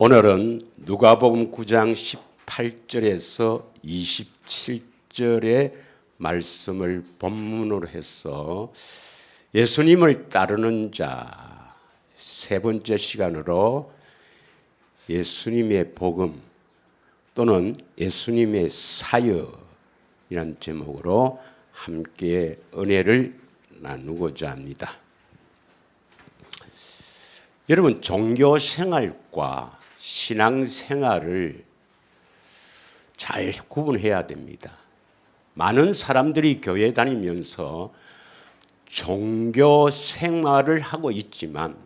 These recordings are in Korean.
오늘은 누가복음 9장 18절에서 27절의 말씀을 본문으로 해서 예수님을 따르는 자 세 번째 시간으로 예수님의 복음 또는 예수님의 사역이라는 제목으로 함께 은혜를 나누고자 합니다. 여러분, 종교 생활과 신앙 생활을 잘 구분해야 됩니다. 많은 사람들이 교회 다니면서 종교 생활을 하고 있지만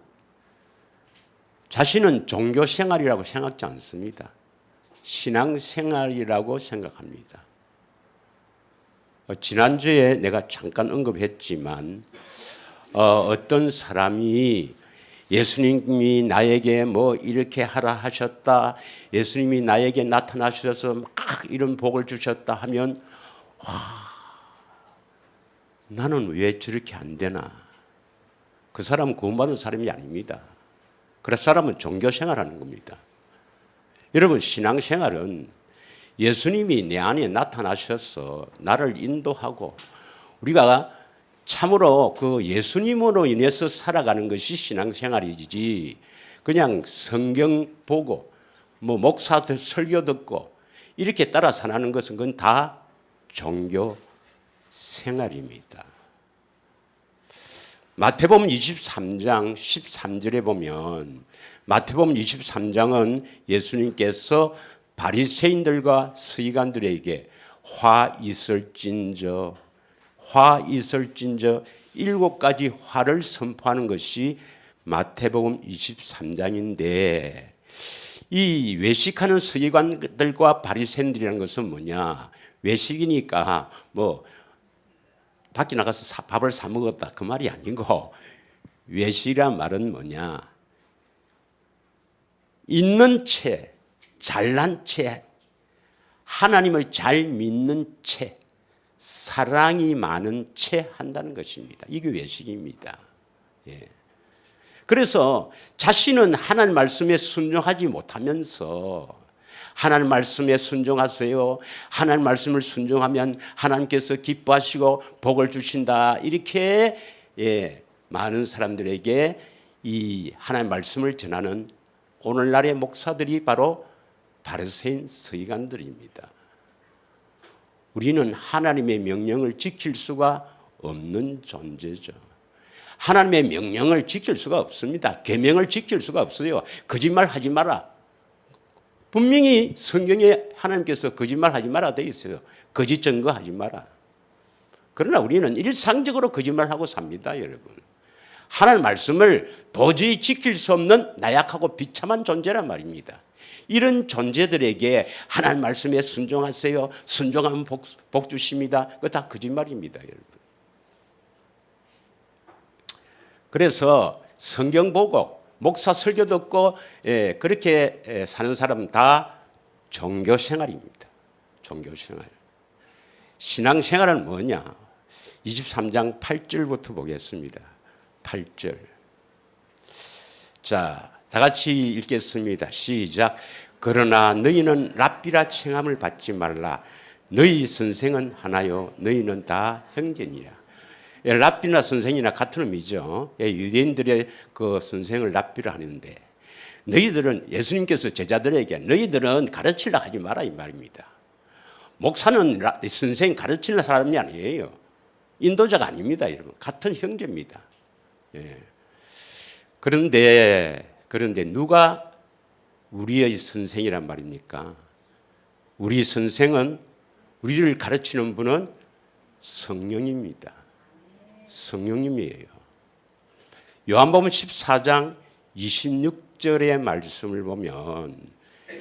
자신은 종교 생활이라고 생각하지 않습니다. 신앙 생활이라고 생각합니다. 지난주에 내가 잠깐 언급했지만 어떤 사람이 예수님이 나에게 뭐 이렇게 하라 하셨다, 예수님이 나에게 나타나셔서 막 이런 복을 주셨다 하면 나는 왜 저렇게 안 되나? 그 사람은 구원받은 사람이 아닙니다. 그 사람은 종교생활하는 겁니다. 여러분, 신앙생활은 예수님이 내 안에 나타나셔서 나를 인도하고 우리가 참으로 그 예수님으로 인해서 살아가는 것이 신앙생활이지, 그냥 성경 보고 뭐 목사들 설교 듣고 이렇게 따라 사는 것은 그건 다 종교 생활입니다. 마태복음 23장 13절에 보면, 마태복음 23장은 예수님께서 바리새인들과 서기관들에게 화 있을진저 7가지 화를 선포하는 것이 마태복음 23장인데, 이 외식하는 서기관들과 바리새인들이라는 것은 뭐냐? 외식이니까 뭐 밖에 나가서 밥을 사 먹었다 그 말이 아니고, 외식이란 말은 뭐냐? 있는 채, 잘난 채, 하나님을 잘 믿는 채, 사랑이 많은 채 한다는 것입니다. 이게 외식입니다. 예. 그래서 자신은 하나님 말씀에 순종하지 못하면서 하나님 말씀에 순종하세요, 하나님 말씀을 순종하면 하나님께서 기뻐하시고 복을 주신다, 이렇게 많은 사람들에게 이 하나님 말씀을 전하는 오늘날의 목사들이 바로 바리새인 서기관들입니다. 우리는 하나님의 명령을 지킬 수가 없는 존재죠. 하나님의 명령을 지킬 수가 없습니다. 계명을 지킬 수가 없어요. 거짓말 하지 마라. 분명히 성경에 하나님께서 거짓말 하지 마라 되어 있어요. 거짓 증거하지 마라. 그러나 우리는 일상적으로 거짓말하고 삽니다, 여러분. 하나님 말씀을 도저히 지킬 수 없는 나약하고 비참한 존재란 말입니다. 이런 존재들에게 하나님 말씀에 순종하세요, 순종하면 복 주십니다, 그거 다 거짓말입니다, 여러분. 그래서 성경 보고 목사 설교 듣고 그렇게 사는 사람은 다 종교생활입니다. 종교생활. 신앙생활은 뭐냐? 23장 8절부터 보겠습니다. 8절. 자, 다 같이 읽겠습니다. 시작. 그러나 너희는 랍비라 칭함을 받지 말라. 너희 선생은 하나요, 너희는 다 형제니라. 랍비나 선생이나 같은 의미죠. 유대인들의 그 선생을 랍비라 하는데, 너희들은 예수님께서 제자들에게 너희들은 가르치려 하지 마라 이 말입니다. 목사는 선생 가르치는 사람이 아니에요. 인도자가 아닙니다, 여러분. 같은 형제입니다. 예. 그런데 누가 우리의 선생이란 말입니까? 우리 선생은, 우리를 가르치는 분은 성령입니다. 성령님이에요. 요한복음 14장 26절의 말씀을 보면,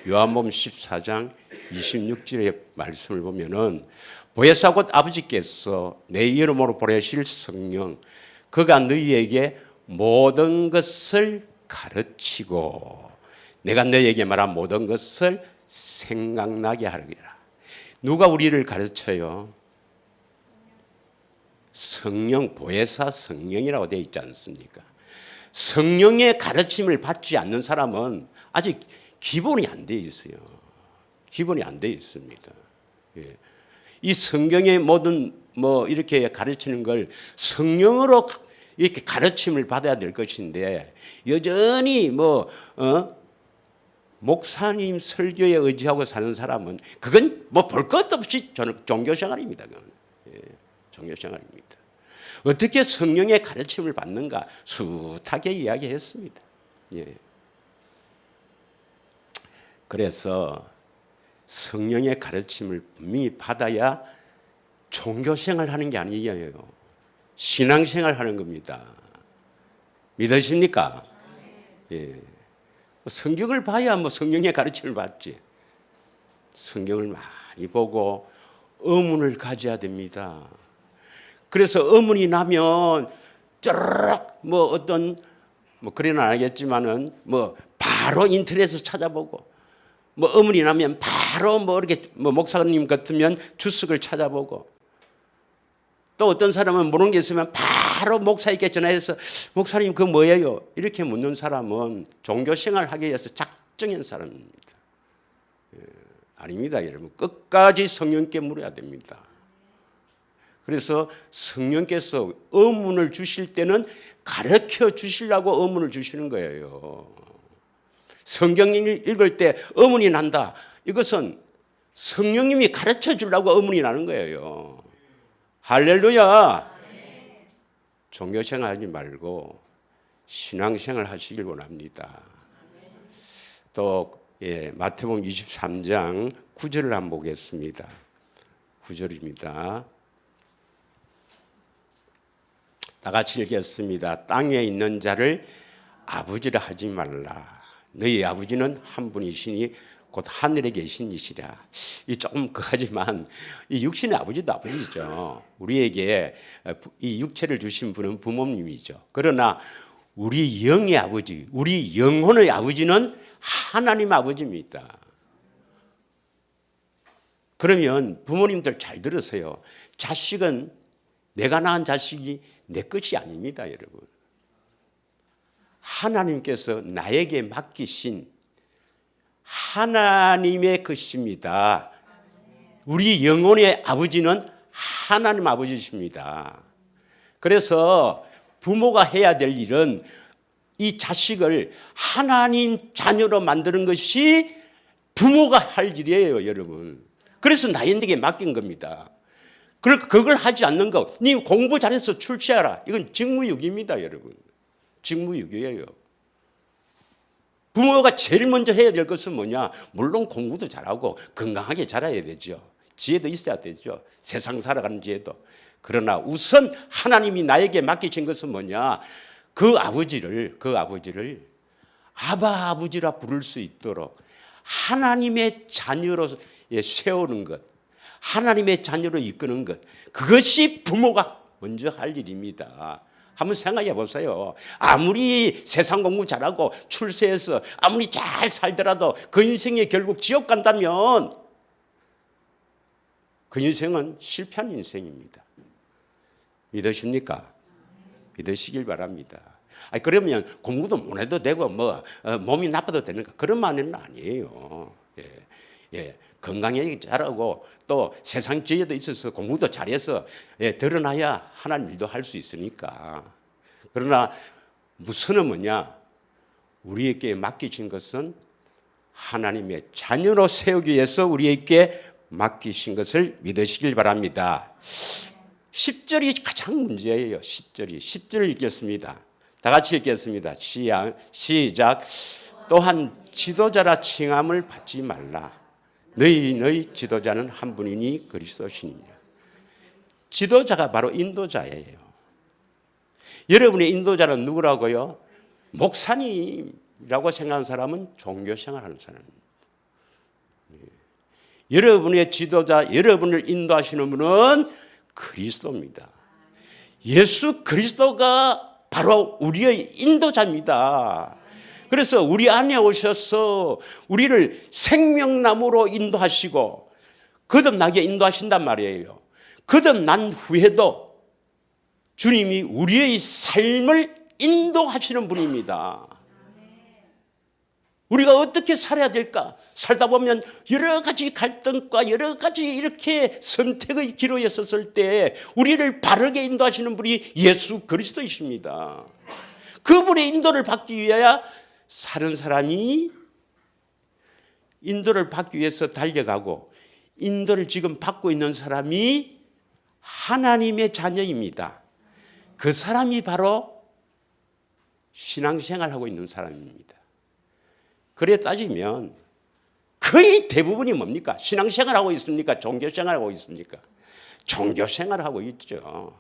요한복음 14장 26절의 말씀을 보면은, 보혜사 곧 아버지께서 내 이름으로 보내실 성령, 그가 너희에게 모든 것을 가르치고 내가 너희에게 말한 모든 것을 생각나게 하리라. 누가 우리를 가르쳐요? 성령, 보혜사 성령이라고 되어 있지 않습니까? 성령의 가르침을 받지 않는 사람은 아직 기본이 안 돼 있어요. 기본이 안 돼 있습니다. 예. 이 성경의 모든 이렇게 가르치는 걸 성령으로 이렇게 가르침을 받아야 될 것인데 여전히 목사님 설교에 의지하고 사는 사람은 그건 볼 것도 없이 종교 생활입니다. 그건. 예. 종교 생활입니다. 어떻게 성령의 가르침을 받는가 숱하게 이야기했습니다. 예. 그래서 성령의 가르침을 분명히 받아야 종교생활 하는 게 아니에요. 신앙생활 하는 겁니다. 믿으십니까? 예. 성경을 봐야 성령의 가르침을 받지. 성경을 많이 보고 의문을 가져야 됩니다. 그래서 의문이 나면 쩌르륵 그래는 안 하겠지만은 바로 인터넷에서 찾아보고 의문이 나면 바로 이렇게 목사님 같으면 주석을 찾아보고 또 어떤 사람은 모르는 게 있으면 바로 목사에게 전화해서 목사님 그거 뭐예요? 이렇게 묻는 사람은 종교생활 하기 위해서 작정한 사람입니다. 아닙니다, 여러분. 끝까지 성령께 물어야 됩니다. 그래서 성령께서 의문을 주실 때는 가르쳐 주시려고 의문을 주시는 거예요. 성경을 읽을 때 의문이 난다. 이것은 성령님이 가르쳐 주려고 의문이 나는 거예요. 할렐루야. 종교생활 하지 말고 신앙생활 하시길 원합니다. 또 마태복음 23장 9절을 한번 보겠습니다. 9절입니다. 다 같이 읽겠습니다. 땅에 있는 자를 아버지라 하지 말라. 너희 아버지는 한 분이시니 곧 하늘에 계신 이시라. 이 조금 그하지만 이 육신의 아버지도 아버지죠. 우리에게 이 육체를 주신 분은 부모님이죠. 그러나 우리 영의 아버지, 우리 영혼의 아버지는 하나님 아버지입니다. 그러면 부모님들 잘 들으세요. 자식은 내가 낳은 자식이 내 것이 아닙니다, 여러분. 하나님께서 나에게 맡기신 하나님의 것입니다. 우리 영혼의 아버지는 하나님 아버지십니다. 그래서 부모가 해야 될 일은 이 자식을 하나님 자녀로 만드는 것이 부모가 할 일이에요, 여러분. 그래서 나에게 맡긴 겁니다. 그걸 하지 않는 거, 니 공부 잘해서 출세하라. 이건 직무유기입니다, 여러분. 직무유기예요. 부모가 제일 먼저 해야 될 것은 뭐냐? 물론 공부도 잘하고 건강하게 자라야 되죠. 지혜도 있어야 되죠. 세상 살아가는 지혜도. 그러나 우선 하나님이 나에게 맡기신 것은 뭐냐? 그 아버지를 아바 아버지라 부를 수 있도록 하나님의 자녀로 세우는 것, 하나님의 자녀로 이끄는 것, 그것이 부모가 먼저 할 일입니다. 한번 생각해 보세요. 아무리 세상 공부 잘하고 출세해서 아무리 잘 살더라도 그 인생에 결국 지옥 간다면 그 인생은 실패한 인생입니다. 믿으십니까? 믿으시길 바랍니다. 그러면 공부도 못 해도 되고 몸이 나빠도 되는가? 그런 말은 아니에요. 건강하게 자라고 또 세상 지혜도 있어서 공부도 잘해서 드러나야 하나님 일도 할 수 있으니까. 그러나 무슨은 뭐냐? 우리에게 맡기신 것은 하나님의 자녀로 세우기 위해서 우리에게 맡기신 것을 믿으시길 바랍니다. 10절이 가장 문제예요. 10절 읽겠습니다. 다 같이 읽겠습니다. 시작. 또한 지도자라 칭함을 받지 말라. 너희 지도자는 한 분이니 그리스도시니라. 지도자가 바로 인도자예요. 여러분의 인도자는 누구라고요? 목사님이라고 생각하는 사람은 종교생활하는 사람입니다. 여러분의 지도자, 여러분을 인도하시는 분은 그리스도입니다. 예수 그리스도가 바로 우리의 인도자입니다. 그래서 우리 안에 오셔서 우리를 생명나무로 인도하시고 거듭나게 인도하신단 말이에요. 거듭난 후에도 주님이 우리의 삶을 인도하시는 분입니다. 우리가 어떻게 살아야 될까? 살다 보면 여러 가지 갈등과 여러 가지 이렇게 선택의 기로에 섰을 때 우리를 바르게 인도하시는 분이 예수 그리스도이십니다. 그분의 인도를 받기 위하여 사는 사람이 인도를 받기 위해서 달려가고, 인도를 지금 받고 있는 사람이 하나님의 자녀입니다. 그 사람이 바로 신앙생활하고 있는 사람입니다. 그래 따지면 거의 대부분이 뭡니까? 신앙생활하고 있습니까? 종교생활하고 있습니까? 종교생활하고 있죠.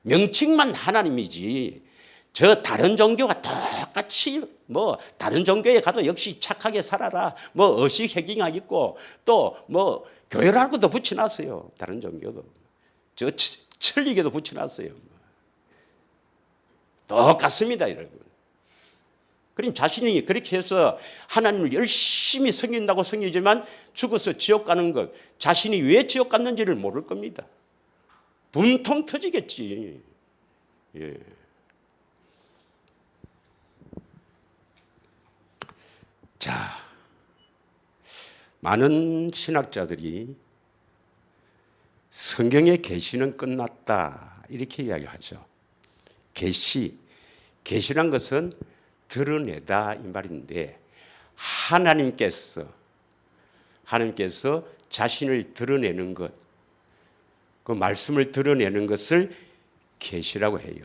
명칭만 하나님이지 저 다른 종교가 똑같이 뭐 다른 종교에 가도 역시 착하게 살아라, 뭐 의식 해경학 있고 또 뭐 교회라고도 붙여놨어요. 다른 종교도 저 천리교도 붙여놨어요. 똑같습니다, 여러분. 그럼 자신이 그렇게 해서 하나님을 열심히 섬긴다고 섬기지만 죽어서 지옥 가는 것, 자신이 왜 지옥 갔는지를 모를 겁니다. 분통 터지겠지. 예. 자, 많은 신학자들이 성경의 계시는 끝났다 이렇게 이야기하죠. 계시란 것은 드러내다 이 말인데, 하나님께서 자신을 드러내는 것, 그 말씀을 드러내는 것을 계시라고 해요.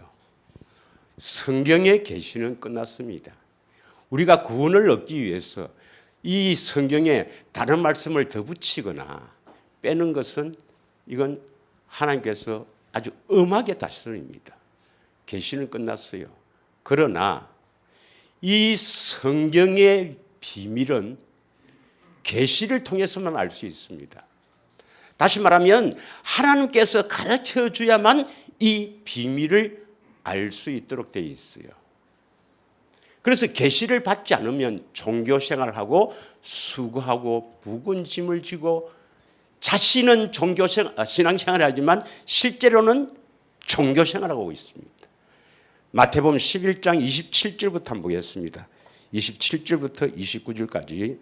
성경의 계시는 끝났습니다. 우리가 구원을 얻기 위해서 이 성경에 다른 말씀을 더 붙이거나 빼는 것은 이건 하나님께서 아주 엄하게 다스립니다. 계시는 끝났어요. 그러나 이 성경의 비밀은 계시를 통해서만 알 수 있습니다. 다시 말하면 하나님께서 가르쳐 줘야만 이 비밀을 알 수 있도록 되어 있어요. 그래서 계시를 받지 않으면 종교 생활을 하고 수고하고 무거운 짐을 지고 자신은 신앙생활을 하지만 실제로는 종교생활을 하고 있습니다. 마태복음 11장 27절부터 한번 보겠습니다. 27절부터 29절까지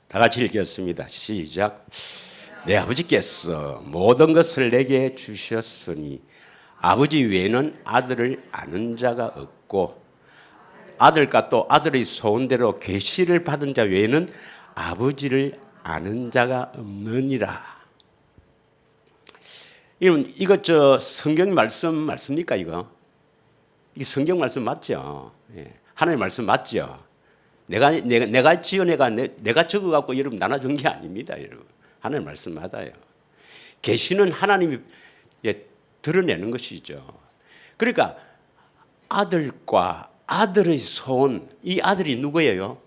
다 같이 읽겠습니다. 시작. 내 아버지께서 모든 것을 내게 주셨으니 아버지 외에는 아들을 아는 자가 없고 아들과 또 아들의 소원대로 계시를 받은 자 외에는 아버지를 아는 자가 없느니라. 이거 성경 말씀 맞습니까? 이거 성경 말씀 맞죠? 예. 하나님 말씀 맞죠? 내가 지어내가 내가 적어갖고 여러분 나눠준 게 아닙니다, 여러분. 하나님 말씀 맞아요. 계시는 하나님이 드러내는 것이죠. 그러니까 아들과 아들의 소원, 이 아들이 누구예요?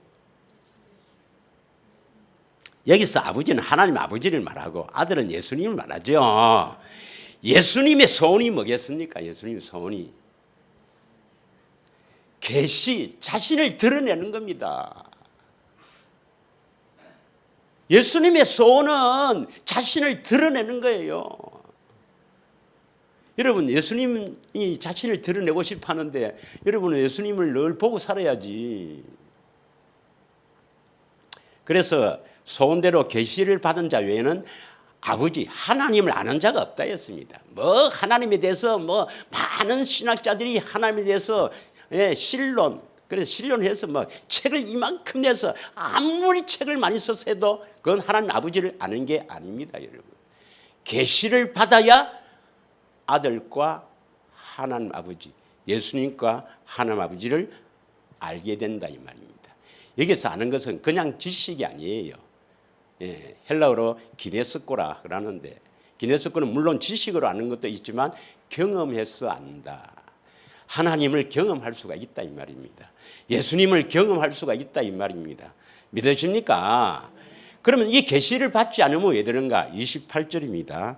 여기서 아버지는 하나님 아버지를 말하고 아들은 예수님을 말하죠. 예수님의 소원이 뭐겠습니까? 예수님의 소원이 계시, 자신을 드러내는 겁니다. 예수님의 소원은 자신을 드러내는 거예요. 여러분, 예수님이 자신을 드러내고 싶어 하는데 여러분은 예수님을 늘 보고 살아야지. 그래서 소원대로 계시를 받은 자 외에는 아버지 하나님을 아는 자가 없다 했습니다. 뭐 하나님에 대해서 뭐 많은 신학자들이 하나님에 대해서 신론, 그래서 신론해서 뭐 책을 이만큼 내서 아무리 책을 많이 써서 해도 그건 하나님 아버지를 아는 게 아닙니다, 여러분. 계시를 받아야 아들과 하나님 아버지, 예수님과 하나님 아버지를 알게 된다 이 말입니다. 여기서 아는 것은 그냥 지식이 아니에요. 예, 헬라어로 기네스코라 그러는데, 기네스코는 물론 지식으로 아는 것도 있지만 경험해서 안다. 하나님을 경험할 수가 있다 이 말입니다. 예수님을 경험할 수가 있다 이 말입니다. 믿으십니까? 그러면 이 계시를 받지 않으면 왜 되는가? 28절입니다.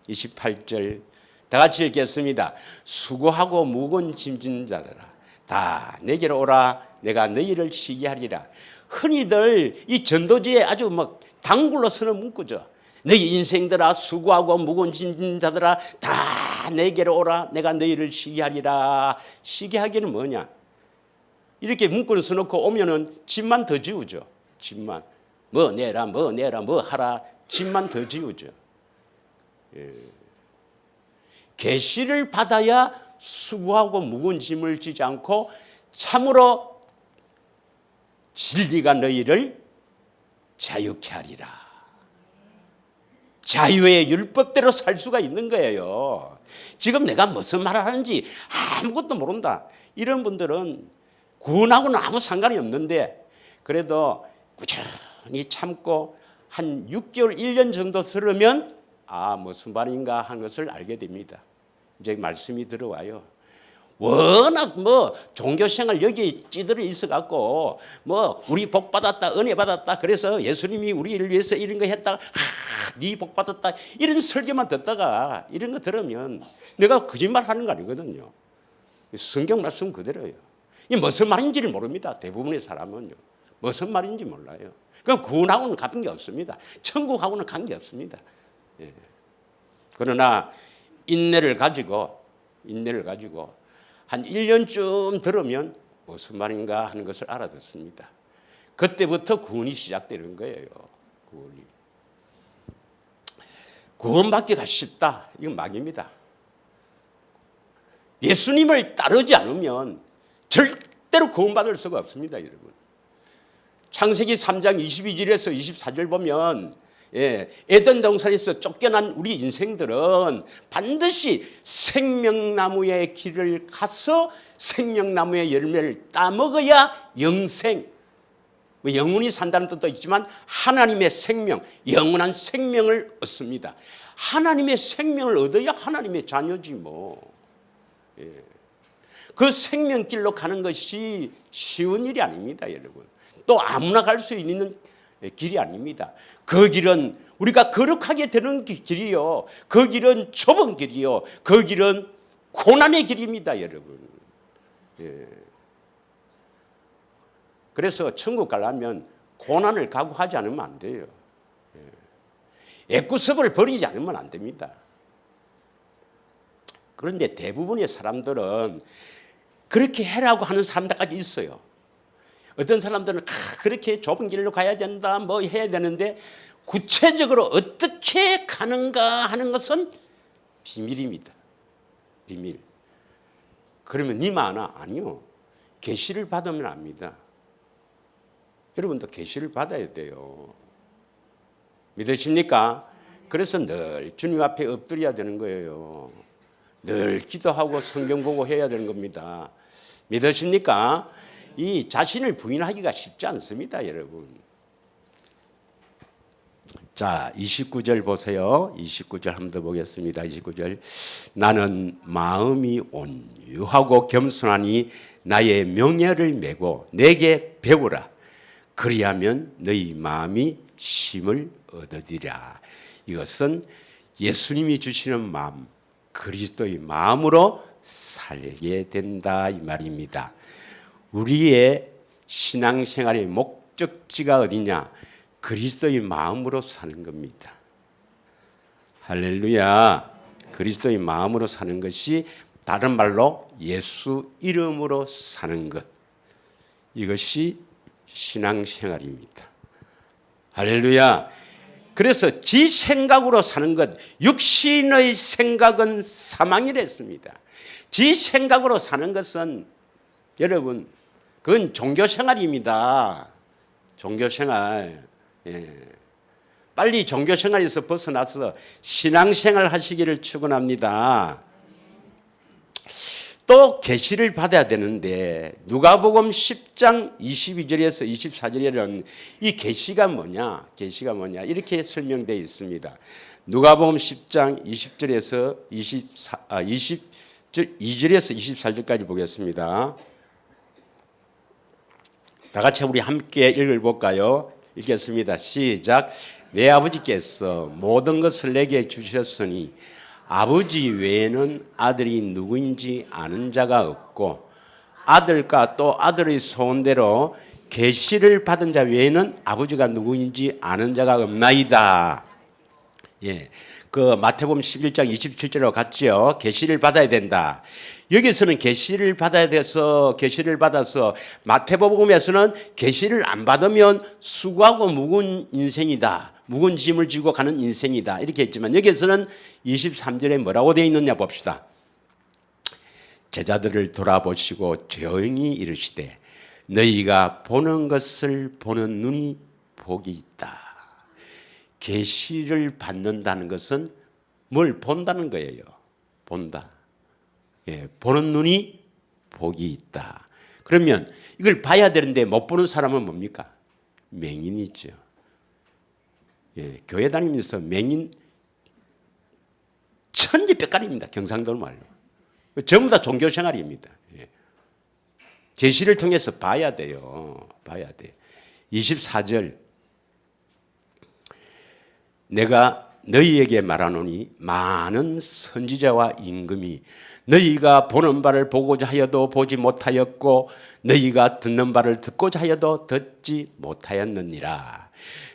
28절 다 같이 읽겠습니다. 수고하고 무거운 짐진 자들아 다 내게로 오라. 내가 너희를 쉬게 하리라. 흔히들 이 전도지에 아주 뭐 단골로 서는 문구죠. 너희 인생들아 수고하고 무거운 짐진 자들아 다 내게로 오라. 내가 너희를 쉬게 하리라. 쉬게 하기는 뭐냐? 이렇게 문구를 써놓고 오면은 짐만 더 지우죠. 짐만 뭐 내라 뭐 내라 뭐 하라 짐만 더 지우죠. 계시를 받아야 수고하고 무거운 짐을 지지 않고 참으로 진리가 너희를 자유케 하리라. 자유의 율법대로 살 수가 있는 거예요. 지금 내가 무슨 말을 하는지 아무것도 모른다. 이런 분들은 구원하고는 아무 상관이 없는데 그래도 꾸준히 참고 한 6개월, 1년 정도 들으면 무슨 말인가 하는 것을 알게 됩니다. 이제 말씀이 들어와요. 워낙 종교생활 여기 찌들어 있어갖고 우리 복 받았다 은혜 받았다 그래서 예수님이 우리를 위해서 이런 거 했다 네 복 받았다 이런 설교만 듣다가 이런 거 들으면 내가 거짓말 하는 거 아니거든요. 성경 말씀 그대로예요. 이 무슨 말인지를 모릅니다. 대부분의 사람은요. 무슨 말인지 몰라요. 그럼 구원하고는 관계 없습니다. 천국하고는 관계 없습니다. 그러나 인내를 가지고 한 1년쯤 들으면 무슨 말인가 하는 것을 알아듣습니다. 그때부터 구원이 시작되는 거예요. 구원받기가 쉽다. 이건 막입니다. 예수님을 따르지 않으면 절대로 구원받을 수가 없습니다. 여러분. 창세기 3장 22절에서 24절 보면 에덴 동산에서 쫓겨난 우리 인생들은 반드시 생명나무의 길을 가서 생명나무의 열매를 따먹어야 영생, 영원히 산다는 뜻도 있지만 하나님의 생명, 영원한 생명을 얻습니다. 하나님의 생명을 얻어야 하나님의 자녀지 뭐. 그 생명길로 가는 것이 쉬운 일이 아닙니다, 여러분. 또 아무나 갈 수 있는 길이 아닙니다. 그 길은 우리가 거룩하게 되는 길이요. 그 길은 좁은 길이요. 그 길은 고난의 길입니다, 여러분. 그래서 천국 가려면 고난을 각오하지 않으면 안 돼요. 애구섭을 버리지 않으면 안 됩니다. 그런데 대부분의 사람들은 그렇게 해라고 하는 사람들까지 있어요. 어떤 사람들은 그렇게 좁은 길로 가야 된다, 해야 되는데 구체적으로 어떻게 가는가 하는 것은 비밀입니다. 비밀. 그러면 니마 아나? 아니요. 계시를 받으면 압니다. 여러분도 계시를 받아야 돼요. 믿으십니까? 그래서 늘 주님 앞에 엎드려야 되는 거예요. 늘 기도하고 성경 보고 해야 되는 겁니다. 믿으십니까? 이 자신을 부인하기가 쉽지 않습니다, 여러분. 자, 29절 보세요. 29절 한번 더 보겠습니다. 29절. 나는 마음이 온유하고 겸손하니 나의 명예를 메고 내게 배우라. 그리하면 너희 마음이 쉼을 얻으리라. 이것은 예수님이 주시는 마음, 그리스도의 마음으로 살게 된다 이 말입니다. 우리의 신앙생활의 목적지가 어디냐? 그리스도의 마음으로 사는 겁니다. 할렐루야. 그리스도의 마음으로 사는 것이 다른 말로 예수 이름으로 사는 것. 이것이 신앙생활입니다. 할렐루야. 그래서 지 생각으로 사는 것, 육신의 생각은 사망이랬습니다. 지 생각으로 사는 것은 여러분 그건 종교생활입니다. 종교생활. 빨리 종교생활에서 벗어나서 신앙생활 하시기를 축원합니다. 또 계시를 받아야 되는데 누가복음 10장 22절에서 24절에는 이 계시가 뭐냐? 계시가 뭐냐? 이렇게 설명되어 있습니다. 누가복음 10장 20절에서 22절에서 24절까지 보겠습니다. 다 같이 우리 함께 읽어볼까요? 읽겠습니다. 시작. 내 아버지께서 모든 것을 내게 주셨으니 아버지 외에는 아들이 누구인지 아는 자가 없고 아들과 또 아들의 소원대로 계시를 받은 자 외에는 아버지가 누구인지 아는 자가 없나이다. 예, 그 마태복음 11장 27절로 갔죠. 계시를 받아야 된다. 여기서는 계시를 받아야 돼서 계시를 받아서 마태복음에서는 계시를 안 받으면 수고하고 묵은 인생이다. 묵은 짐을 지고 가는 인생이다. 이렇게 했지만 여기서는 23절에 뭐라고 되어 있느냐 봅시다. 제자들을 돌아보시고 조용히 이르시되 너희가 보는 것을 보는 눈이 복이 있다. 계시를 받는다는 것은 뭘 본다는 거예요. 본다. 예, 보는 눈이 복이 있다. 그러면 이걸 봐야 되는데 못 보는 사람은 뭡니까? 맹인이죠. 예, 교회 다니면서 맹인 천지백갈입니다. 경상도 말로. 전부 다 종교 생활입니다. 예. 계시를 통해서 봐야 돼요. 봐야 돼. 24절 내가 너희에게 말하노니 많은 선지자와 임금이 너희가 보는 바를 보고자 하여도 보지 못하였고 너희가 듣는 바를 듣고자 하여도 듣지 못하였느니라.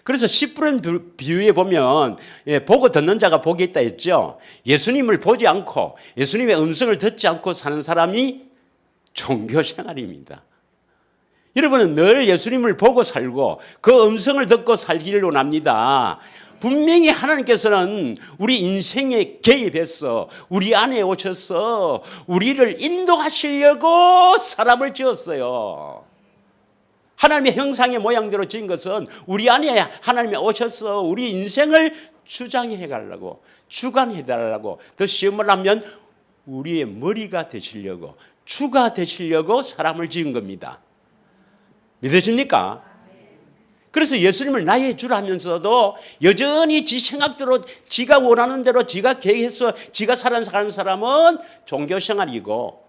그래서 10분 비유에 보면 보고 듣는 자가 복이 있다 했죠. 예수님을 보지 않고 예수님의 음성을 듣지 않고 사는 사람이 종교 생활입니다. 여러분은 늘 예수님을 보고 살고 그 음성을 듣고 살기를 원합니다. 분명히 하나님께서는 우리 인생에 개입해서 우리 안에 오셔서 우리를 인도하시려고 사람을 지었어요. 하나님의 형상의 모양대로 지은 것은 우리 안에 하나님이 오셔서 우리 인생을 주장해 가려고 주관해 달라고 더 시험을 하면 우리의 머리가 되시려고 주가 되시려고 사람을 지은 겁니다. 믿으십니까? 그래서 예수님을 나의 주라면서도 여전히 지 생각대로 지가 원하는 대로 지가 계획해서 지가 사는 사람은 종교생활이고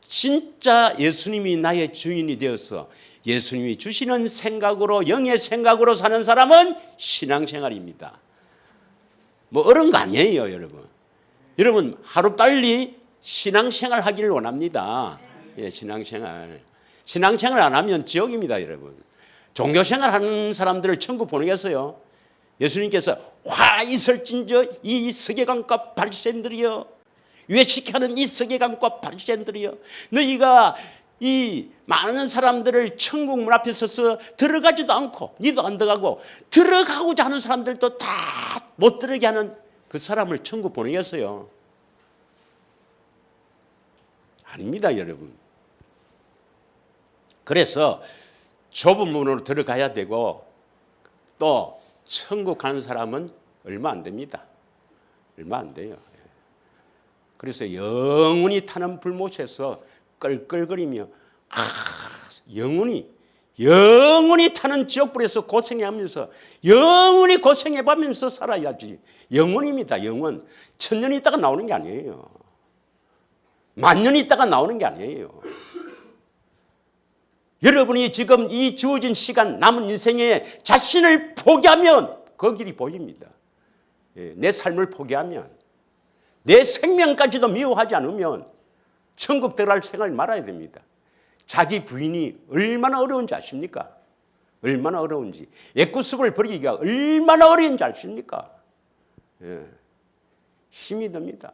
진짜 예수님이 나의 주인이 되어서 예수님이 주시는 생각으로 영의 생각으로 사는 사람은 신앙생활입니다. 뭐 어려운 거 아니에요, 여러분. 여러분 하루빨리 신앙생활 하기를 원합니다. 예, 신앙생활. 신앙생활 안 하면 지옥입니다, 여러분. 종교생활 하는 사람들을 천국 보내겠어요? 예수님께서 화 있을진저 이 서기관과 바리새인들이여 외식하는 이 서기관과 바리새인들이여 너희가 이 많은 사람들을 천국 문 앞에 서서 들어가지도 않고 니도 안 들어가고 들어가고자 하는 사람들도 다 못 들어가게 하는 그 사람을 천국 보내겠어요? 아닙니다, 여러분. 그래서 좁은 문으로 들어가야 되고 또 천국 가는 사람은 얼마 안 됩니다. 얼마 안 돼요. 그래서 영원히 타는 불못에서 끌끌거리며 영원히 타는 지옥불에서 고생하면서 영원히 고생해보면서 살아야지. 영원입니다. 영원. 1000년 있다가 나오는 게 아니에요. 10,000년 있다가 나오는 게 아니에요. 여러분이 지금 이 주어진 시간 남은 인생에 자신을 포기하면 그 길이 보입니다. 내 삶을 포기하면 내 생명까지도 미워하지 않으면 천국 들어갈 생각을 말아야 됩니다. 자기 부인이 얼마나 어려운지 아십니까? 얼마나 어려운지. 애구습을 버리기가 얼마나 어려운지 아십니까? 힘이 듭니다.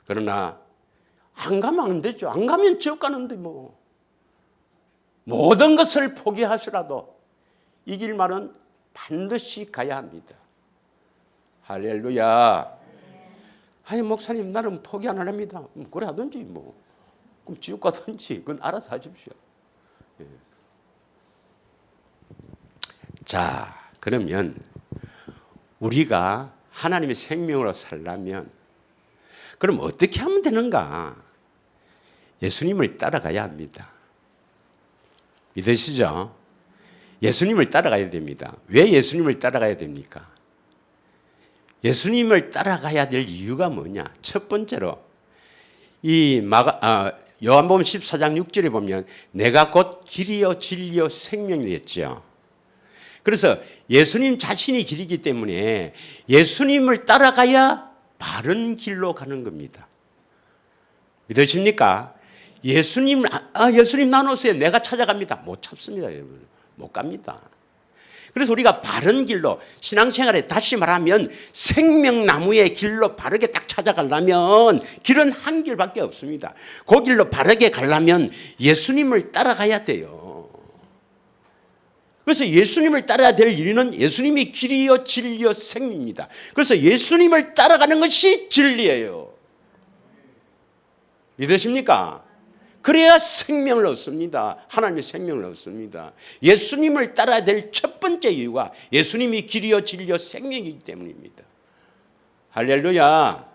그러나 안 가면 안 되죠. 안 가면 지옥 가는데 뭐. 모든 것을 포기하시라도 이 길만은 반드시 가야 합니다. 할렐루야. 아니 목사님 나는 포기 안 합니다. 그래 하든지 뭐. 그럼 지옥 가든지 그건 알아서 하십시오. 예. 자, 그러면 우리가 하나님의 생명으로 살려면 그럼 어떻게 하면 되는가? 예수님을 따라가야 합니다. 믿으시죠? 예수님을 따라가야 됩니다. 왜 예수님을 따라가야 됩니까? 예수님을 따라가야 될 이유가 뭐냐? 첫 번째로 이 요한복음 14장 6절에 보면 내가 곧 길이요 진리요 생명이 됐죠. 그래서 예수님 자신이 길이기 때문에 예수님을 따라가야 바른 길로 가는 겁니다. 믿으십니까? 예수님 나눠주세요. 내가 찾아갑니다. 못 찾습니다, 여러분. 못 갑니다. 그래서 우리가 바른 길로 신앙생활에 다시 말하면 생명나무의 길로 바르게 딱 찾아가려면 길은 한 길밖에 없습니다. 그 길로 바르게 가려면 예수님을 따라가야 돼요. 그래서 예수님을 따라야 될 이유는 예수님이 길이요 진리요 생명입니다. 그래서 예수님을 따라가는 것이 진리예요. 믿으십니까? 그래야 생명을 얻습니다. 하나님의 생명을 얻습니다. 예수님을 따라야 될 첫 번째 이유가 예수님이 길이요 진리요 생명이기 때문입니다. 할렐루야.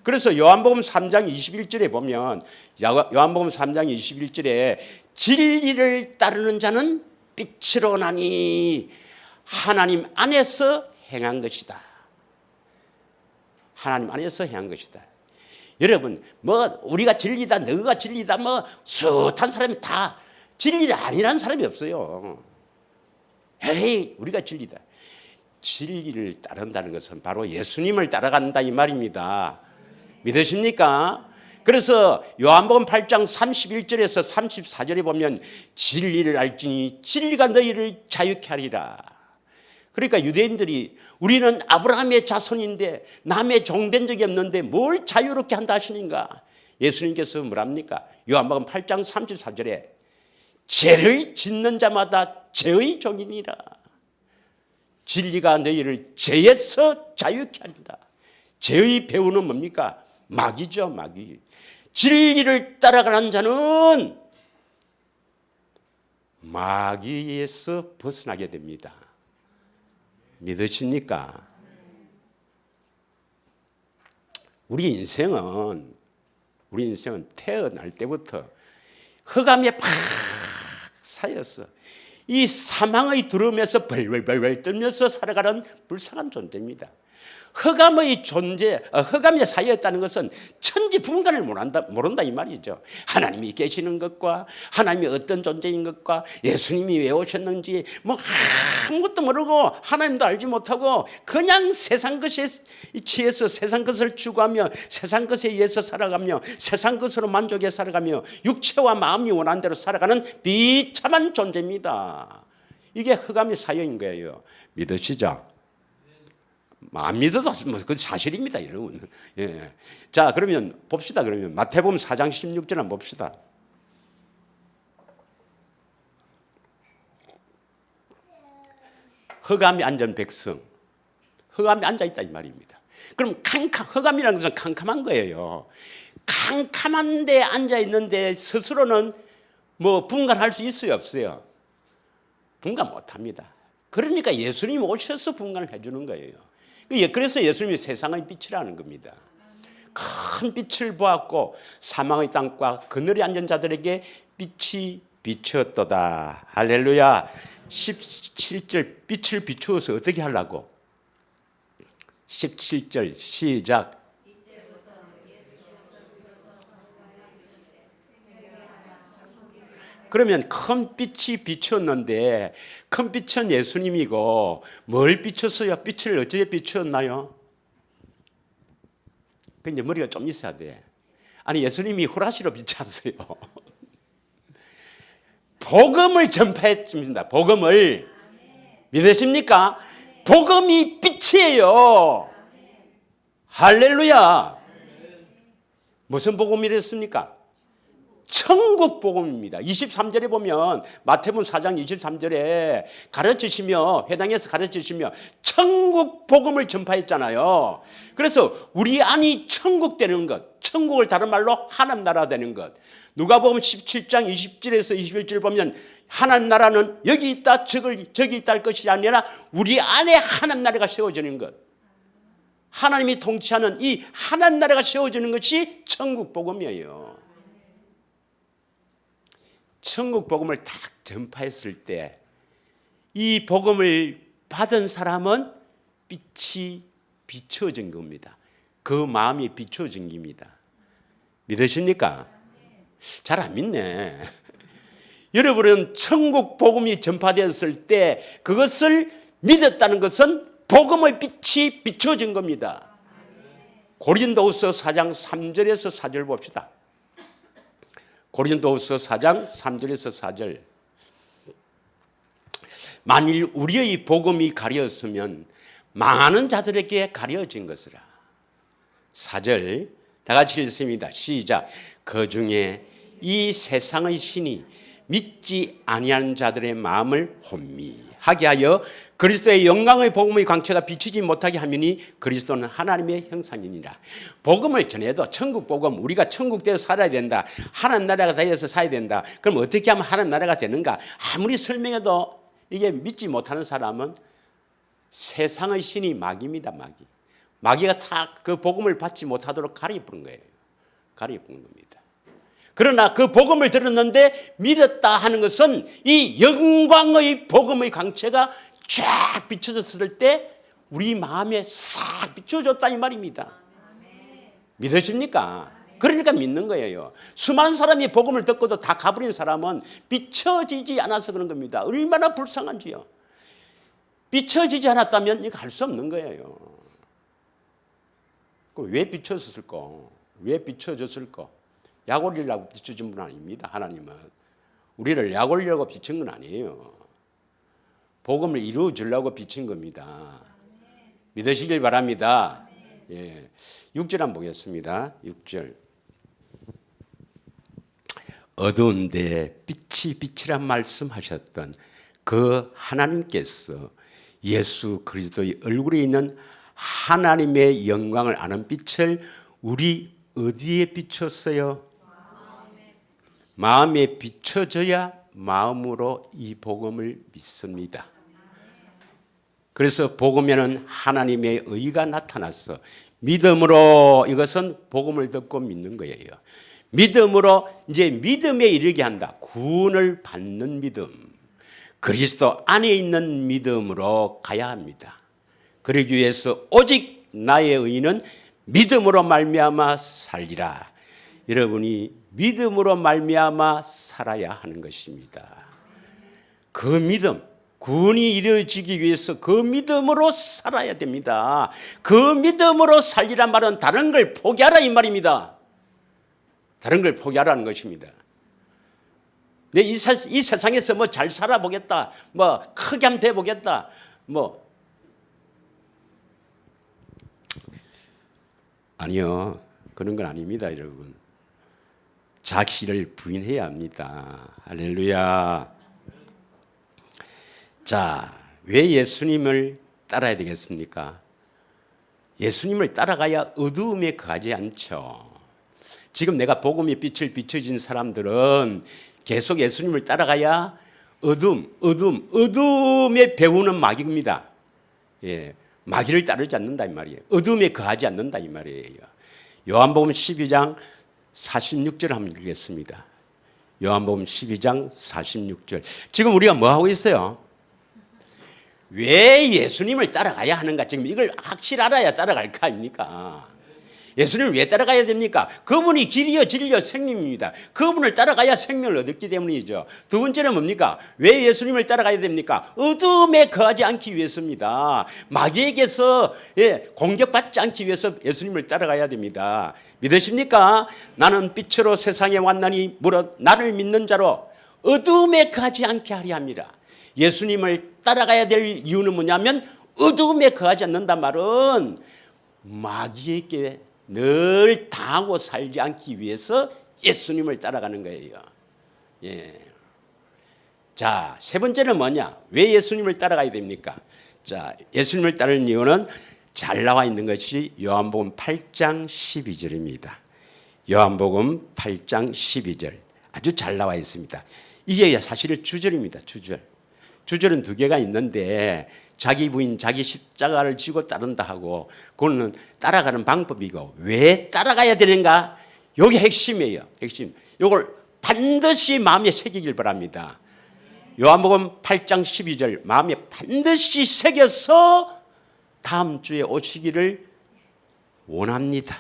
그래서 요한복음 3장 21절에 보면 요한복음 3장 21절에 진리를 따르는 자는 빛으로 나니 하나님 안에서 행한 것이다. 하나님 안에서 행한 것이다. 여러분, 뭐 우리가 진리다, 너가 진리다, 뭐 숱한 사람이 다 진리가 아니라는 사람이 없어요. 에이, 우리가 진리다. 진리를 따른다는 것은 바로 예수님을 따라간다 이 말입니다. 믿으십니까? 그래서 요한복음 8장 31절에서 34절에 보면 진리를 알지니 진리가 너희를 자유케 하리라. 그러니까 유대인들이 우리는 아브라함의 자손인데 남의 종된 적이 없는데 뭘 자유롭게 한다 하시는가? 예수님께서 뭐랍니까? 요한복음 8장 34절에 죄를 짓는 자마다 죄의 종이니라. 진리가 너희를 죄에서 자유케 하린다. 죄의 배후는 뭡니까? 마귀죠, 마귀. 진리를 따라가는 자는 마귀에서 벗어나게 됩니다. 믿으십니까? 우리 인생은 태어날 때부터 흑암에 팍 쌓였어. 이 사망의 두려움에서 벌벌벌 떨면서 살아가는 불쌍한 존재입니다. 흑암의 존재, 흑암에 쌓였다는 것은 천지분간을 모른다 이 말이죠. 하나님이 계시는 것과 하나님이 어떤 존재인 것과 예수님이 왜 오셨는지 뭐 아무것도 모르고 하나님도 알지 못하고 그냥 세상 것에 취해서 세상 것을 추구하며 세상 것에 의해서 살아가며 세상 것으로 만족해 살아가며 육체와 마음이 원하는 대로 살아가는 비참한 존재입니다. 이게 흑암에 쌓여인 거예요. 믿으시죠? 안 믿어도 그 사실입니다, 여러분. 예. 자, 그러면 봅시다. 그러면 마태복음 4장 16절 한번 봅시다. 흑암에 앉은 백성, 흑암에 앉아 있다 이 말입니다. 그럼 흑암이라는 것은 캄캄한 거예요. 캄캄한데 앉아 있는데 스스로는 뭐 분간할 수 있어요, 없어요? 분간 못합니다. 그러니까 예수님이 오셔서 분간을 해주는 거예요. 그래서 예수님이 세상의 빛이라는 겁니다. 큰 빛을 보았고 사망의 땅과 그늘에 앉은 자들에게 빛이 비추었도다. 할렐루야. 17절 빛을 비추어서 어떻게 하려고? 17절 시작. 그러면 큰 빛이 비추었는데 큰 빛은 예수님이고 뭘 비췄어요? 빛을 어떻게 비추었나요? 그 이제 머리가 좀 있어야 돼. 아니 예수님이 후라시로 비쳤어요. 복음을 전파했습니다. 복음을 믿으십니까? 복음이 빛이에요. 할렐루야. 무슨 복음이랬습니까? 천국 복음입니다. 23절에 보면 마태복음 4장 23절에 가르치시며 회당에서 가르치시며 천국 복음을 전파했잖아요. 그래서 우리 안이 천국 되는 것, 천국을 다른 말로 하나님 나라 되는 것. 누가복음 17장 20절에서 21절 보면 하나님 나라는 여기 있다 저기 있다 할 것이 아니라 우리 안에 하나님 나라가 세워지는 것. 하나님이 통치하는 이 하나님 나라가 세워지는 것이 천국 복음이에요. 천국 복음을 딱 전파했을 때 이 복음을 받은 사람은 빛이 비춰진 겁니다. 그 마음이 비춰진 겁니다. 믿으십니까? 잘 안 믿네. 여러분은 천국 복음이 전파되었을 때 그것을 믿었다는 것은 복음의 빛이 비춰진 겁니다. 고린도후서 4장 3절에서 4절 봅시다. 고린도후서 4장 3절에서 4절. 만일 우리의 복음이 가려졌으면 망하는 자들에게 가려진 것이라. 4절 다 같이 읽습니다. 시작. 그중에 이 세상의 신이 믿지 아니하는 자들의 마음을 혼미하게 하여 그리스도의 영광의 복음의 광채가 비추지 못하게 하미니 그리스도는 하나님의 형상이니라. 복음을 전해도 천국 복음, 우리가 천국 되어 살아야 된다, 하나님 나라가 되어서 살아야 된다. 그럼 어떻게 하면 하나님 나라가 되는가? 아무리 설명해도 이게 믿지 못하는 사람은 세상의 신이 마귀입니다. 마귀가 다 그 복음을 받지 못하도록 가리푸는 거예요. 가리푸는 겁니다. 그러나 그 복음을 들었는데 믿었다 하는 것은 이 영광의 복음의 광채가 쫙 비춰졌을 때 우리 마음에 싹 비춰졌다 이 말입니다. 믿으십니까? 그러니까 믿는 거예요. 수많은 사람이 복음을 듣고도 다 가버린 사람은 비춰지지 않아서 그런 겁니다. 얼마나 불쌍한지요. 비춰지지 않았다면 이거 할 수 없는 거예요. 왜 비춰졌을까? 왜 비춰졌을까? 약 올리려고 비춰진 분 아닙니다. 하나님은 우리를 약 올리려고 비춘 건 아니에요. 복음을 이루어 주려고 비친 겁니다. 믿으시길 바랍니다. 예. 6절 한번 보겠습니다. 6절. 어두운데 빛이 빛이란 말씀하셨던 그 하나님께서 예수 그리스도의 얼굴에 있는 하나님의 영광을 아는 빛을 우리 어디에 비췄어요? 마음에 비춰져야 마음으로 이 복음을 믿습니다. 그래서 복음에는 하나님의 의가 나타났어. 믿음으로 이것은 복음을 듣고 믿는 거예요. 믿음으로 이제 믿음에 이르게 한다. 구원을 받는 믿음. 그리스도 안에 있는 믿음으로 가야 합니다. 그러기 위해서 오직 나의 의는 믿음으로 말미암아 살리라. 여러분이 믿음으로 말미암아 살아야 하는 것입니다. 그 믿음, 구원이 이루어지기 위해서 그 믿음으로 살아야 됩니다. 그 믿음으로 살리란 말은 다른 걸 포기하라 이 말입니다. 다른 걸 포기하라는 것입니다. 이 세상에서 뭐 잘 살아보겠다, 뭐 크게 한번 돼보겠다, 뭐 아니요, 그런 건 아닙니다, 여러분. 자기를 부인해야 합니다. 할렐루야. 자, 왜 예수님을 따라야 되겠습니까? 예수님을 따라가야 어두움에 거하지 않죠. 지금 내가 복음의 빛을 비춰진 사람들은 계속 예수님을 따라가야 어둠에 배우는 마귀입니다. 예, 마귀를 따르지 않는다 이 말이에요. 어둠에 거하지 않는다 이 말이에요. 요한복음 12장 46절 한번 읽겠습니다. 요한복음 12장 46절. 지금 우리가 뭐 하고 있어요? 왜 예수님을 따라가야 하는가? 지금 이걸 확실히 알아야 따라갈 거 아닙니까? 예수님을 왜 따라가야 됩니까? 그분이 길이요 진리요 생명입니다. 그분을 따라가야 생명을 얻기 때문이죠. 두 번째는 뭡니까? 왜 예수님을 따라가야 됩니까? 어둠에 거하지 않기 위해서입니다. 마귀에게서 공격받지 않기 위해서 예수님을 따라가야 됩니다. 믿으십니까? 나는 빛으로 세상에 왔나니 무릇 나를 믿는 자로 어둠에 거하지 않게 하려 합니다. 예수님을 따라가야 될 이유는 뭐냐면 어둠에 거하지 않는단 말은 마귀에게 늘 당하고 살지 않기 위해서 예수님을 따라가는 거예요. 예. 자, 세 번째는 뭐냐? 왜 예수님을 따라가야 됩니까? 자, 예수님을 따르는 이유는 잘 나와 있는 것이 요한복음 8장 12절입니다. 요한복음 8장 12절. 아주 잘 나와 있습니다. 이게 사실은 주절입니다. 주절은 두 개가 있는데 자기 부인 자기 십자가를 지고 따른다 하고 그거는 따라가는 방법이고 왜 따라가야 되는가? 이게 핵심이에요. 핵심. 이걸 반드시 마음에 새기길 바랍니다. 요한복음 8장 12절 마음에 반드시 새겨서 다음 주에 오시기를 원합니다.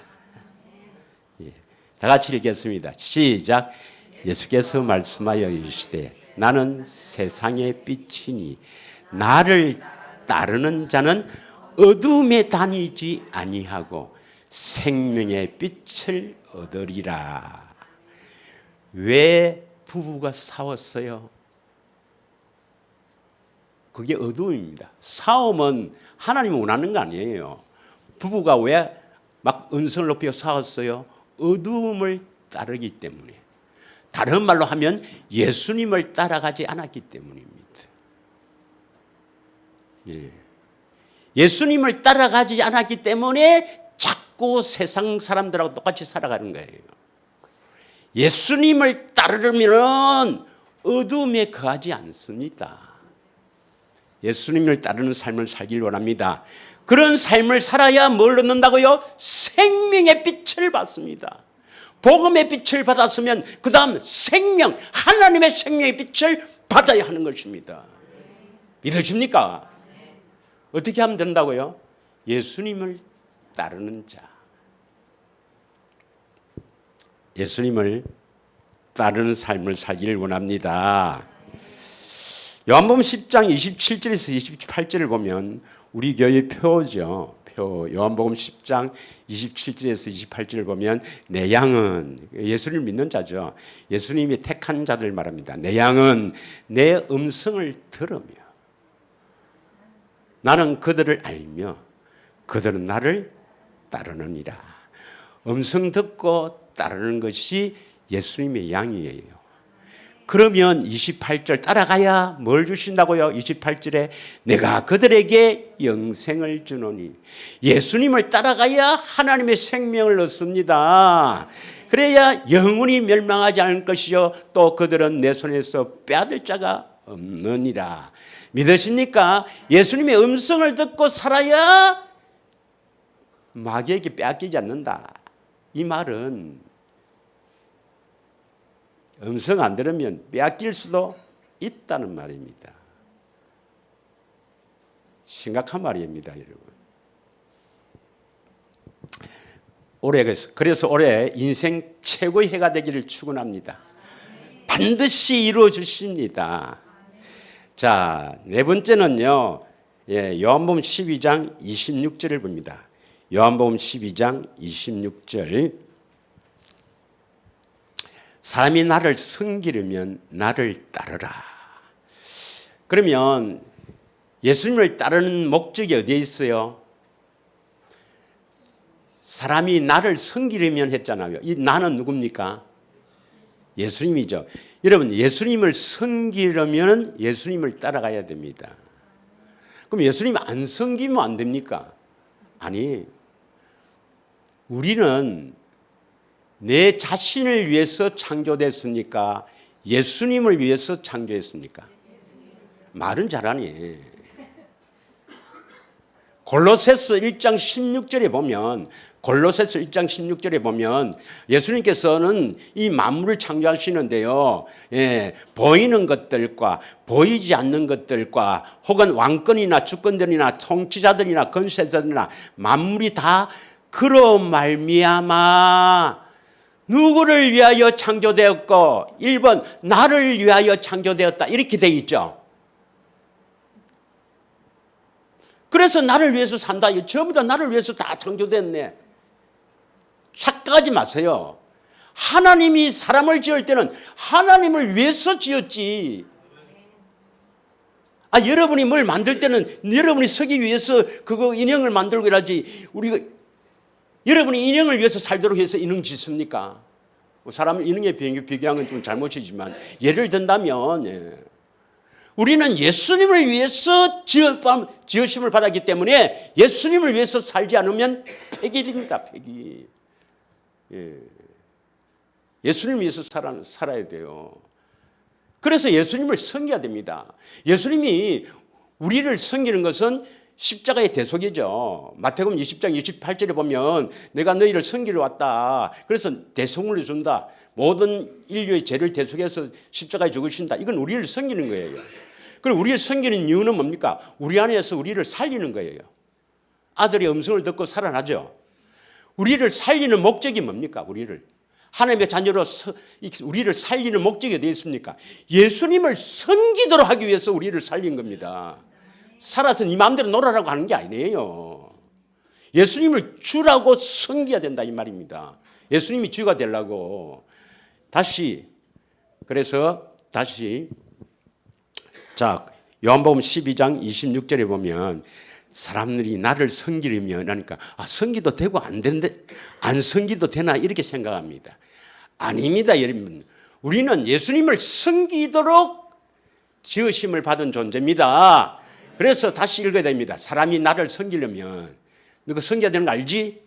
예. 다 같이 읽겠습니다. 시작. 예수께서 말씀하여 이르시되 나는 세상의 빛이니 나를 따르는 자는 어둠에 다니지 아니하고 생명의 빛을 얻으리라. 왜 부부가 싸웠어요? 그게 어두움입니다. 싸움은 하나님이 원하는 거 아니에요. 부부가 왜 막 언성을 높여 싸웠어요? 어두움을 따르기 때문에. 다른 말로 하면 예수님을 따라가지 않았기 때문입니다. 예. 예수님을 따라가지 않았기 때문에 자꾸 세상 사람들하고 똑같이 살아가는 거예요. 예수님을 따르려면 어둠에 거하지 않습니다. 예수님을 따르는 삶을 살길 원합니다. 그런 삶을 살아야 뭘 얻는다고요? 생명의 빛을 받습니다. 복음의 빛을 받았으면 그 다음 생명, 하나님의 생명의 빛을 받아야 하는 것입니다. 믿으십니까? 어떻게 하면 된다고요? 예수님을 따르는 자. 예수님을 따르는 삶을 살기를 원합니다. 요한복음 10장 27절에서 28절을 보면 우리 교회 표죠. 요한복음 10장 27절에서 28절을 보면 내 양은 예수를 믿는 자죠. 예수님이 택한 자들 말합니다. 내 양은 내 음성을 들으며 나는 그들을 알며 그들은 나를 따르느니라. 음성 듣고 따르는 것이 예수님의 양이에요. 그러면 28절 따라가야 뭘 주신다고요? 28절에 내가 그들에게 영생을 주노니. 예수님을 따라가야 하나님의 생명을 얻습니다. 그래야 영원히 멸망하지 않을 것이요 또 그들은 내 손에서 빼앗을 자가 없느니라. 믿으십니까? 예수님의 음성을 듣고 살아야 마귀에게 빼앗기지 않는다. 이 말은 음성 안 들으면 빼앗길 수도 있다는 말입니다. 심각한 말입니다, 여러분. 그래서 올해 인생 최고의 해가 되기를 축원합니다. 반드시 이루어 주십니다. 자, 네 번째는요. 요한복음 12장 26절을 봅니다. 요한복음 12장 26절. 사람이 나를 섬기려면 나를 따르라. 그러면 예수님을 따르는 목적이 어디에 있어요? 사람이 나를 섬기려면 했잖아요. 이 나는 누굽니까? 예수님이죠. 여러분, 예수님을 섬기려면 예수님을 따라가야 됩니다. 그럼 예수님 안 섬기면 안 됩니까? 아니, 우리는 내 자신을 위해서 창조됐습니까? 예수님을 위해서 창조했습니까? 말은 잘하니. 골로새서 1장 16절에 보면 예수님께서는 이 만물을 창조하시는데요. 보이는 것들과 보이지 않는 것들과 혹은 왕권이나 주권들이나 통치자들이나 권세자들이나 만물이 다 그로 말미암아 누구를 위하여 창조되었고 1번 나를 위하여 창조되었다 이렇게 돼 있죠. 그래서 나를 위해서 산다. 전부 다 나를 위해서 다 창조됐네. 착각하지 마세요. 하나님이 사람을 지을 때는 하나님을 위해서 지었지. 여러분이 뭘 만들 때는 여러분이 서기 위해서 그거 인형을 만들고 이러지. 우리가 여러분이 인형을 위해서 살도록 해서 인형 짓습니까? 사람을 인형에 비교한 건 좀 잘못이지만 예를 든다면 우리는 예수님을 위해서 지으심을 받았기 때문에 예수님을 위해서 살지 않으면 폐기입니다. 폐기. 예수님을 위해서 살아야 돼요. 그래서 예수님을 섬겨야 됩니다. 예수님이 우리를 섬기는 것은 십자가의 대속이죠. 마태복음 20장 28절에 보면 내가 너희를 섬기러 왔다. 그래서 대속을 준다. 모든 인류의 죄를 대속해서 십자가에 죽으신다. 이건 우리를 섬기는 거예요. 그리고 우리를 섬기는 이유는 뭡니까? 우리 안에서 우리를 살리는 거예요. 아들의 음성을 듣고 살아나죠. 우리를 살리는 목적이 뭡니까? 우리를 하나님의 자녀로 우리를 살리는 목적이 어디 있습니까? 예수님을 섬기도록 하기 위해서 우리를 살린 겁니다. 살아서 네 마음대로 놀아라고 하는 게 아니에요. 예수님을 주라고 섬겨야 된다 이 말입니다. 예수님이 주가 되려고. 그래서 다시 자, 요한복음 12장 26절에 보면 사람들이 나를 섬기려면 하니까 섬기도 되고 안 되는데 안 섬기도 되나 이렇게 생각합니다. 아닙니다, 여러분. 우리는 예수님을 섬기도록 지으심을 받은 존재입니다. 그래서 다시 읽어야 됩니다. 사람이 나를 섬기려면 너가 섬겨야 되는 거 알지?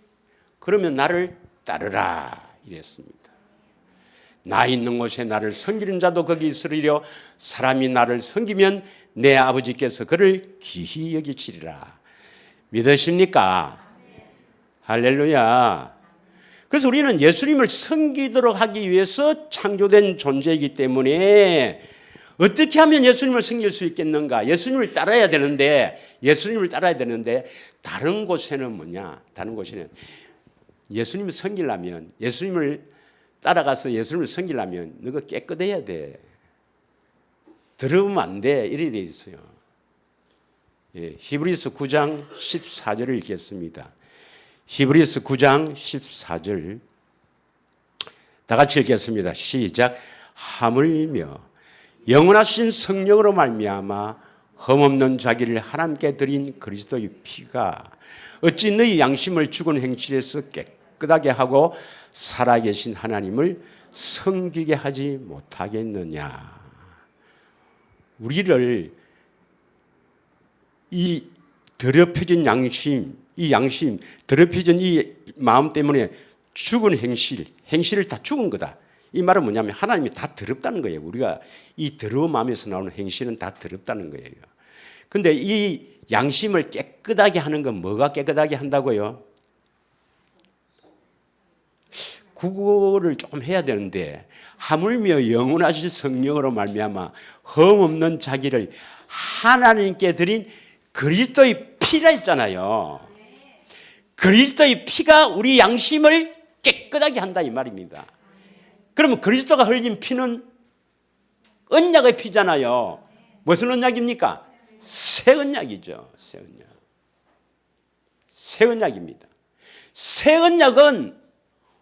그러면 나를 따르라 이랬습니다. 나 있는 곳에 나를 섬기는 자도 거기 있으리려. 사람이 나를 섬기면 내 아버지께서 그를 귀히 여기시리라. 믿으십니까? 할렐루야. 그래서 우리는 예수님을 섬기도록 하기 위해서 창조된 존재이기 때문에 어떻게 하면 예수님을 섬길 수 있겠는가? 예수님을 따라야 되는데 다른 곳에는 뭐냐? 다른 곳에는 예수님을 섬기려면, 예수님을 따라가서 예수님을 섬기려면 너가 깨끗해야 돼. 더러우면 안 돼. 이래 돼 있어요. 히브리서 9장 14절을 읽겠습니다. 히브리서 9장 14절 다 같이 읽겠습니다. 시작. 하물며 영원하신 성령으로 말미암아 흠없는 자기를 하나님께 드린 그리스도의 피가 어찌 너희 양심을 죽은 행실에서 깨끗하게 하고 살아계신 하나님을 섬기게 하지 못하겠느냐. 우리를 이 더럽혀진 양심, 더럽혀진 이 마음 때문에 죽은 행실을 다 죽은 거다. 이 말은 뭐냐면 하나님이 다 더럽다는 거예요. 우리가 이 더러운 마음에서 나오는 행실은 다 더럽다는 거예요. 그런데 이 양심을 깨끗하게 하는 건 뭐가 깨끗하게 한다고요? 국어를 조금 해야 되는데 하물며 영원하신 성령으로 말미암아 흠없는 자기를 하나님께 드린 그리스도의 피라 했잖아요. 그리스도의 피가 우리 양심을 깨끗하게 한다 이 말입니다. 그러면 그리스도가 흘린 피는 언약의 피잖아요. 무슨 언약입니까? 새 언약이죠. 새 언약입니다. 새 언약은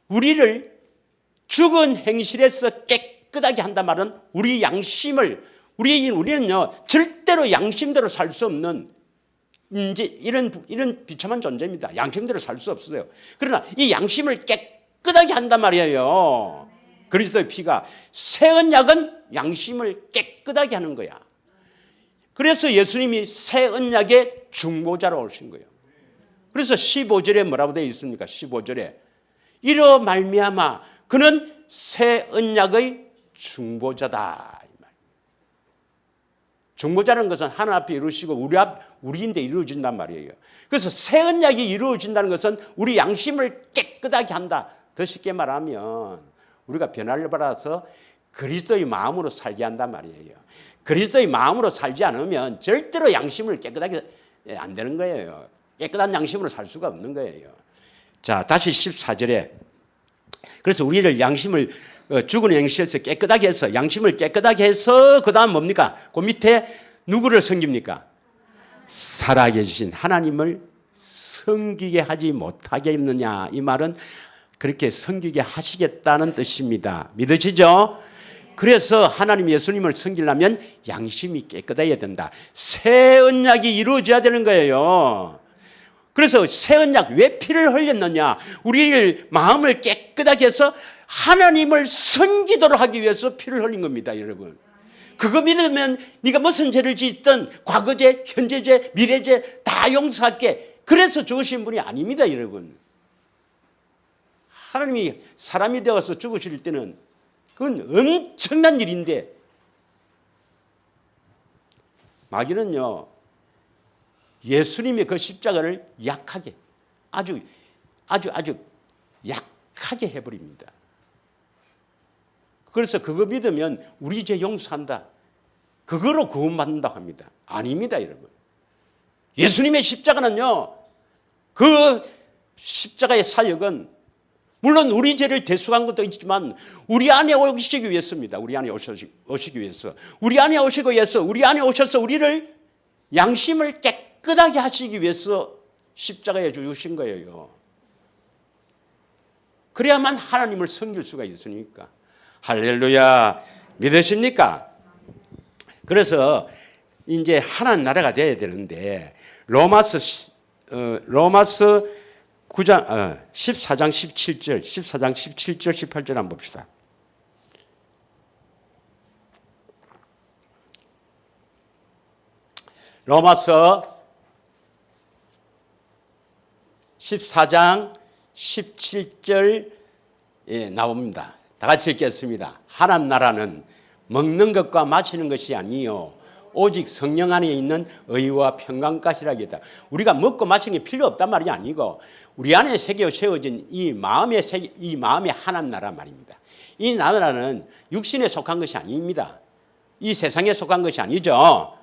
우리를 죽은 행실에서 깨끗하게 한단 말은 우리 양심을 우리는요 절대로 양심대로 살 수 없는 이제 이런 비참한 존재입니다. 양심대로 살 수 없어요. 그러나 이 양심을 깨끗하게 한단 말이에요. 그리스도의 피가. 새 언약은 양심을 깨끗하게 하는 거야. 그래서 예수님이 새 언약의 중보자로 오신 거예요. 그래서 15절에 뭐라고 되어 있습니까? 15절에 이로 말미암아 그는 새 언약의 중보자다. 중보자라는 것은 하나님 앞에 이루어지고 우리인데 이루어진단 말이에요. 그래서 새 언약이 이루어진다는 것은 우리 양심을 깨끗하게 한다. 더 쉽게 말하면 우리가 변화를 받아서 그리스도의 마음으로 살게 한단 말이에요. 그리스도의 마음으로 살지 않으면 절대로 양심을 깨끗하게 안 되는 거예요. 깨끗한 양심으로 살 수가 없는 거예요. 자, 다시 14절에 그래서 우리를 양심을 죽은 행실에서 깨끗하게 해서 양심을 깨끗하게 해서 그 다음 뭡니까? 그 밑에 누구를 섬깁니까? 살아계신 하나님을 섬기게 하지 못하겠느냐. 이 말은 그렇게 섬기게 하시겠다는 뜻입니다. 믿으시죠? 그래서 하나님 예수님을 섬기려면 양심이 깨끗해야 된다. 새 언약이 이루어져야 되는 거예요. 그래서 새 언약 왜 피를 흘렸느냐? 우리를 마음을 깨끗하게 해서 하나님을 섬기도록 하기 위해서 피를 흘린 겁니다, 여러분. 그거 믿으면 네가 무슨 죄를 짓든 과거죄, 현재죄, 미래죄 다 용서할게. 그래서 죽으신 분이 아닙니다, 여러분. 하나님이 사람이 되어서 죽으실 때는 그건 엄청난 일인데 마귀는요 예수님의 그 십자가를 약하게 아주 약하게 해버립니다. 그래서 그거 믿으면 우리 죄 용서한다. 그거로 구원받는다고 합니다. 아닙니다, 여러분. 예수님의 십자가는요 그 십자가의 사역은 물론 우리 죄를 대속한 것도 있지만 우리 안에 오시기 위해서입니다. 우리 안에 오시기 위해서. 우리 안에 오시기 위해서 우리 안에 오셔서 우리를 양심을 깨끗하게 하시기 위해서 십자가에 죽으신 거예요. 그래야만 하나님을 섬길 수가 있으니까. 할렐루야. 믿으십니까? 그래서 이제 하나님 나라가 돼야 되는데 로마서 9장 14장 17절 18절 한번 봅시다. 로마서 14장 17절 나옵니다. 다 같이 읽겠습니다. 하나님 나라는 먹는 것과 마시는 것이 아니요 오직 성령 안에 있는 의와 평강과 희락이다. 우리가 먹고 마시는 게 필요 없단 말이 아니고 우리 안에 새겨 세워진 이 마음의 하나님 나라 말입니다. 이 나라는 육신에 속한 것이 아닙니다. 이 세상에 속한 것이 아니죠.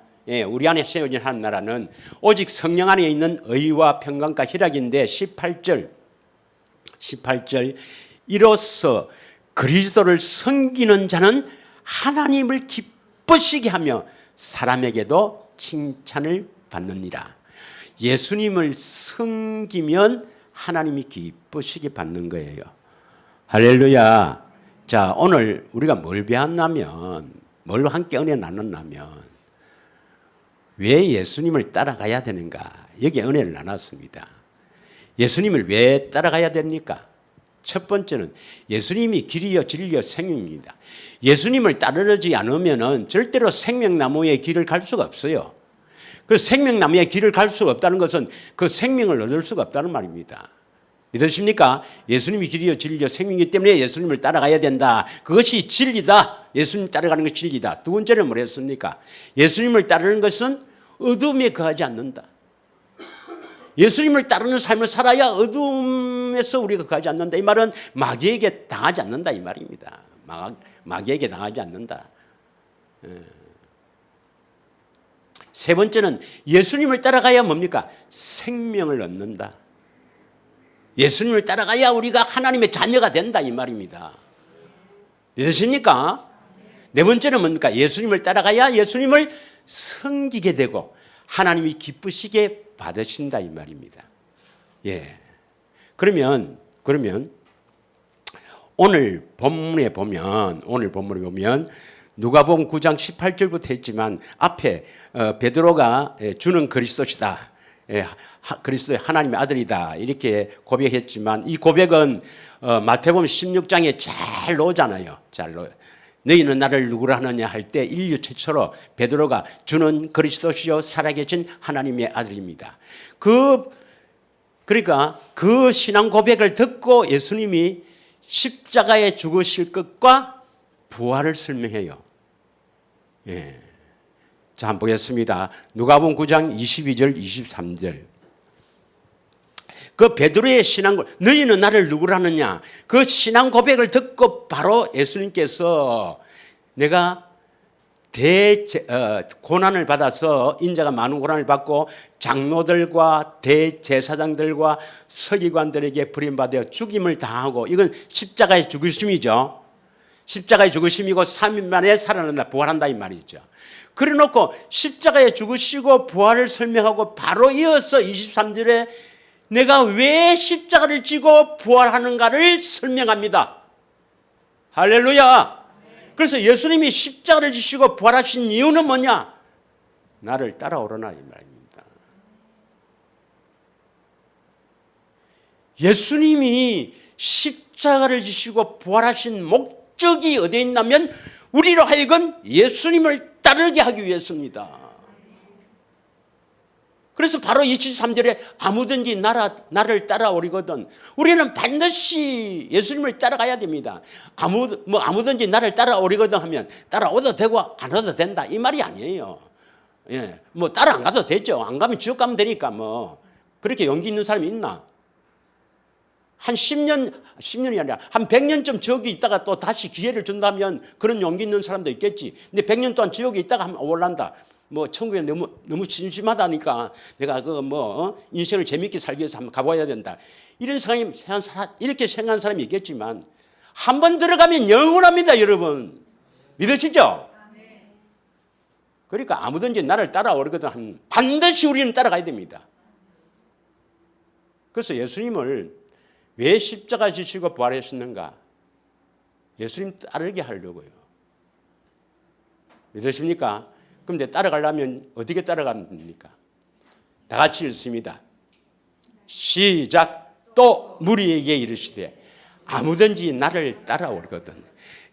우리 안에 세워진 하나님 나라는 오직 성령 안에 있는 의와 평강과 희락인데 18절 이로써 그리스도를 섬기는 자는 하나님을 기쁘시게 하며 사람에게도 칭찬을 받느니라. 예수님을 섬기면 하나님이 기쁘시게 받는 거예요. 할렐루야. 자, 오늘 우리가 뭘 배웠냐면, 뭘로 함께 은혜 나눴냐면, 왜 예수님을 따라가야 되는가? 여기에 은혜를 나눴습니다. 예수님을 왜 따라가야 됩니까? 첫 번째는 예수님이 길이요 진리요 생명입니다. 예수님을 따르지 않으면 절대로 생명나무의 길을 갈 수가 없어요. 그래서 생명나무의 길을 갈 수가 없다는 것은 그 생명을 얻을 수가 없다는 말입니다. 믿으십니까? 예수님이 길이요 진리요 생명이기 때문에 예수님을 따라가야 된다. 그것이 진리다. 예수님 따라가는 것이 진리다. 두 번째는 뭐랬습니까? 예수님을 따르는 것은 어둠에 거하지 않는다. 예수님을 따르는 삶을 살아야 어둠에서 우리가 거하지 않는다. 이 말은 마귀에게 당하지 않는다 이 말입니다. 마귀에게 당하지 않는다. 세 번째는 예수님을 따라가야 뭡니까? 생명을 얻는다. 예수님을 따라가야 우리가 하나님의 자녀가 된다 이 말입니다. 믿으십니까? 네 번째는 뭡니까? 예수님을 따라가야 예수님을 섬기게 되고 하나님이 기쁘시게 받으신다 이 말입니다. 예. 그러면 오늘 본문에 보면 누가복음 9장 18절부터 했지만 앞에 베드로가 주는 그리스도시다. 그리스도의 하나님의 아들이다. 이렇게 고백했지만 이 고백은 마태복음 16장에 잘 나오잖아요. 너희는 나를 누구라 하느냐 할 때 인류 최초로 베드로가 주는 그리스도시요 살아계신 하나님의 아들입니다. 그러니까 그 신앙 고백을 듣고 예수님이 십자가에 죽으실 것과 부활을 설명해요. 예. 자, 한번 보겠습니다. 누가복음 9장 22절 23절. 그 베드로의 신앙 고백, 너희는 나를 누구라 하느냐? 그 신앙 고백을 듣고 바로 예수님께서 내가 고난을 받아서 인자가 많은 고난을 받고 장로들과 대제사장들과 서기관들에게 버림받아 죽임을 당하고 이건 십자가의 죽으심이죠. 십자가의 죽으심이고 3일 만에 살아난다, 부활한다 이 말이죠. 그래놓고 십자가에 죽으시고 부활을 설명하고 바로 이어서 23절에 내가 왜 십자가를 지고 부활하는가를 설명합니다. 할렐루야. 그래서 예수님이 십자가를 지시고 부활하신 이유는 뭐냐? 나를 따라오라나 이 말입니다. 예수님이 십자가를 지시고 부활하신 목적이 어디에 있냐면 우리로 하여금 예수님을 따르게 하기 위해서입니다. 그래서 바로 23절에 아무든지 나를 따라오리거든. 우리는 반드시 예수님을 따라가야 됩니다. 아무든지 나를 따라오리거든 하면 따라오도 되고 안 와도 된다 이 말이 아니에요. 예, 뭐 따라 안 가도 되죠. 안 가면 지옥 가면 되니까 뭐 그렇게 용기 있는 사람이 있나? 한 10년이 아니라 한 100년쯤 지옥에 있다가 또 다시 기회를 준다면 그런 용기 있는 사람도 있겠지. 근데 100년 동안 지옥에 있다가 한번 올란다. 뭐 천국에 너무 심심하다니까 내가 인생을 재밌게 살기 위해서 한번 가봐야 된다. 이렇게 생각하는 사람이 있겠지만 한 번 들어가면 영원합니다, 여러분. 믿으시죠? 그러니까 아무든지 나를 따라오거든 반드시 우리는 따라가야 됩니다. 그래서 예수님을 왜 십자가 지시고 부활하셨는가? 예수님 따르게 하려고요. 믿으십니까? 그런데 따라가려면 어떻게 따라가면 됩니까? 다 같이 읽습니다. 시작. 또 무리에게 이르시되 아무든지 나를 따라오거든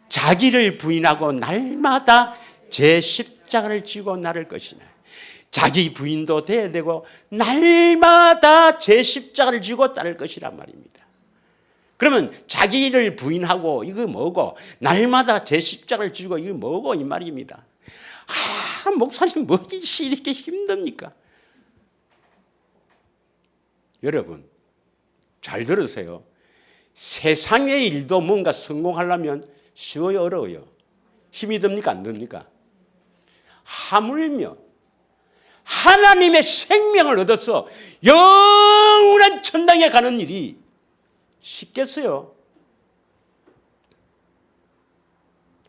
자기를 부인하고 날마다 제 십자가를 지고 나를 것이네. 자기 부인도 돼야 되고 날마다 제 십자가를 지고 따를 것이란 말입니다. 그러면 자기를 부인하고 이거 뭐고 날마다 제 십자가를 지고 이거 뭐고 이 말입니다. 목사님 뭐이 이렇게 힘듭니까? 여러분 잘 들으세요. 세상의 일도 뭔가 성공하려면 쉬워요, 어려워요? 힘이 듭니까, 안 듭니까? 하물며 하나님의 생명을 얻어서 영원한 천당에 가는 일이 쉽겠어요?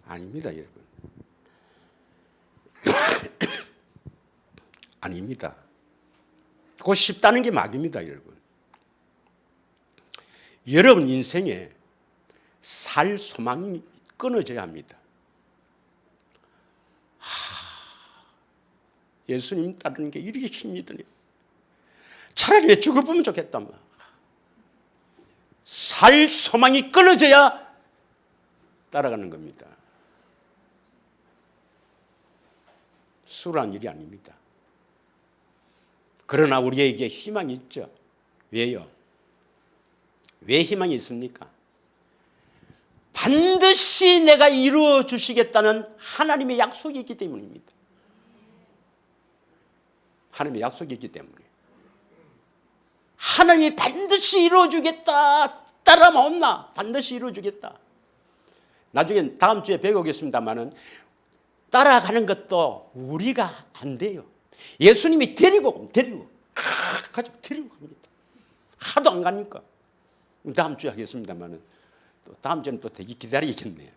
아닙니다, 여러분. 아닙니다. 그거 쉽다는 게 막입니다, 여러분. 여러분 인생에 살 소망이 끊어져야 합니다. 예수님 따르는 게 이렇게 힘이 드네. 차라리 내 죽을 보면 좋겠다. 살 소망이 끊어져야 따라가는 겁니다. 수월한 일이 아닙니다. 그러나 우리에게 희망이 있죠. 왜요? 왜 희망이 있습니까? 반드시 내가 이루어 주시겠다는 하나님의 약속이 있기 때문입니다. 하나님의 약속이 있기 때문에 하나님이 반드시 이루어 주겠다 따라만 없나? 반드시 이루어 주겠다. 나중에 다음 주에 배우겠습니다만은 따라가는 것도 우리가 안 돼요. 예수님이 데리고 가지고 데리고 갑니다. 하도 안 가니까. 다음 주에 하겠습니다만은 또 다음 주는 또 되게 기다리겠네요.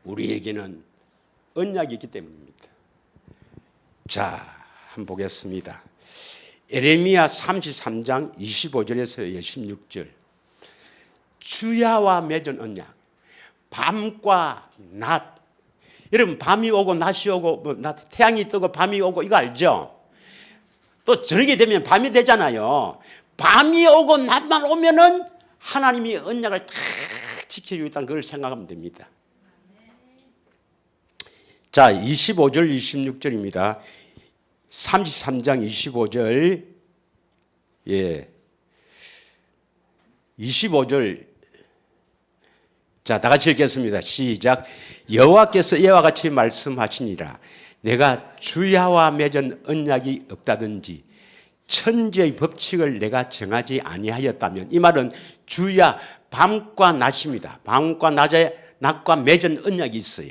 우리에게는 언약이 있기 때문입니다. 자, 한번 보겠습니다. 에레미야 33장 25절에서 26절. 주야와 맺은 언약. 밤과 낮. 여러분 밤이 오고 낮이 오고 태양이 뜨고 밤이 오고 이거 알죠? 또 저녁이 되면 밤이 되잖아요. 밤이 오고 낮만 오면은 하나님이 언약을 다 지켜주겠다는 걸 생각하면 됩니다. 자, 25절 26절입니다. 33장 25절. 예. 25절. 자, 다 같이 읽겠습니다. 시작. 여호와께서 이와 같이 말씀하시니라. 내가 주야와 맺은 언약이 없다든지 천지의 법칙을 내가 정하지 아니하였다면, 이 말은 주야 밤과 낮입니다. 밤과 낮과 맺은 언약이 있어요.